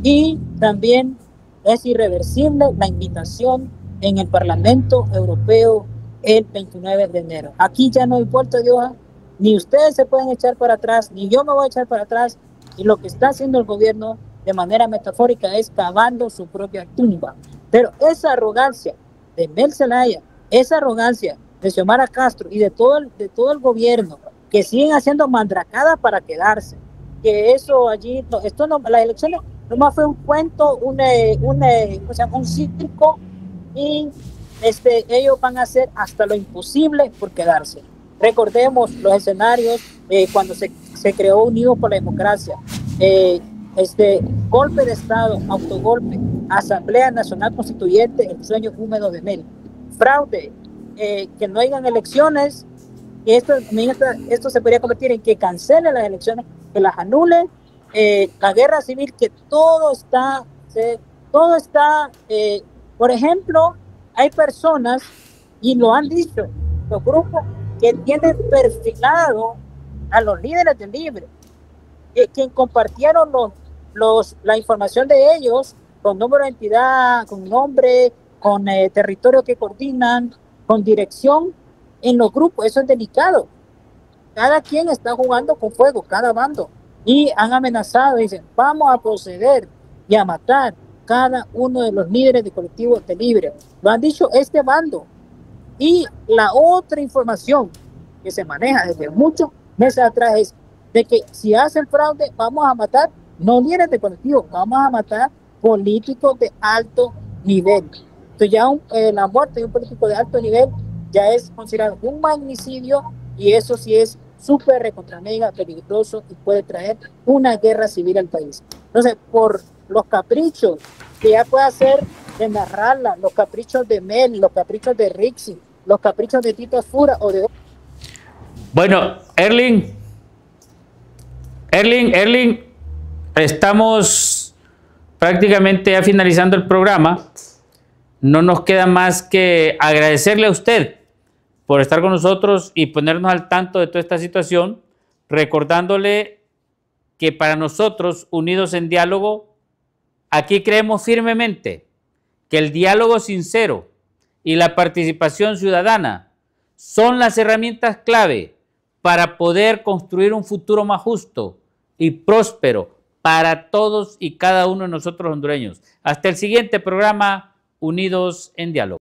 Y también es irreversible la invitación en el Parlamento Europeo el 29 de enero. Aquí ya no hay vuelta de hoja, ni ustedes se pueden echar para atrás, ni yo me voy a echar para atrás, y lo que está haciendo el gobierno de manera metafórica es cavando su propia tumba. Pero esa arrogancia de Mel Zelaya, esa arrogancia de Xiomara Castro y de todo el gobierno, que siguen haciendo mandracadas para quedarse, que eso allí, esto no, las elecciones nomás fue un cuento, un circo, y ellos van a hacer hasta lo imposible por quedarse. Recordemos los escenarios cuando se creó Unidos por la Democracia, golpe de Estado, autogolpe, Asamblea Nacional Constituyente, el sueño húmedo de Mel. Fraude, que no hayan elecciones, y esto se podría convertir en que cancelen las elecciones, que las anulen, la guerra civil, que todo está, por ejemplo, hay personas, y lo han dicho, los grupos que tienen perfilado a los líderes del Libre, quien compartieron la información de ellos, con número de entidad, con nombre, con territorio que coordinan, con dirección en los grupos. Eso es delicado. Cada quien está jugando con fuego, cada bando, y han amenazado, dicen, vamos a proceder y a matar cada uno de los líderes de colectivos de Libre. Lo han dicho este bando. Y la otra información que se maneja desde muchos meses atrás es de que si hacen fraude, vamos a matar no líderes de colectivos, vamos a matar políticos de alto nivel. Entonces ya la muerte de un político de alto nivel ya es considerado un magnicidio, y eso sí es súper recontra mega peligroso y puede traer una guerra civil al país. Entonces, por los caprichos que ya puede hacer de narrarla, los caprichos de Mel, los caprichos de Rixi, los caprichos de Tito Asfura o de... Bueno, Erling, estamos prácticamente ya finalizando el programa. No nos queda más que agradecerle a usted por estar con nosotros y ponernos al tanto de toda esta situación, recordándole que para nosotros, Unidos en Diálogo, aquí creemos firmemente que el diálogo sincero y la participación ciudadana son las herramientas clave para poder construir un futuro más justo y próspero para todos y cada uno de nosotros hondureños. Hasta el siguiente programa, Unidos en Diálogo.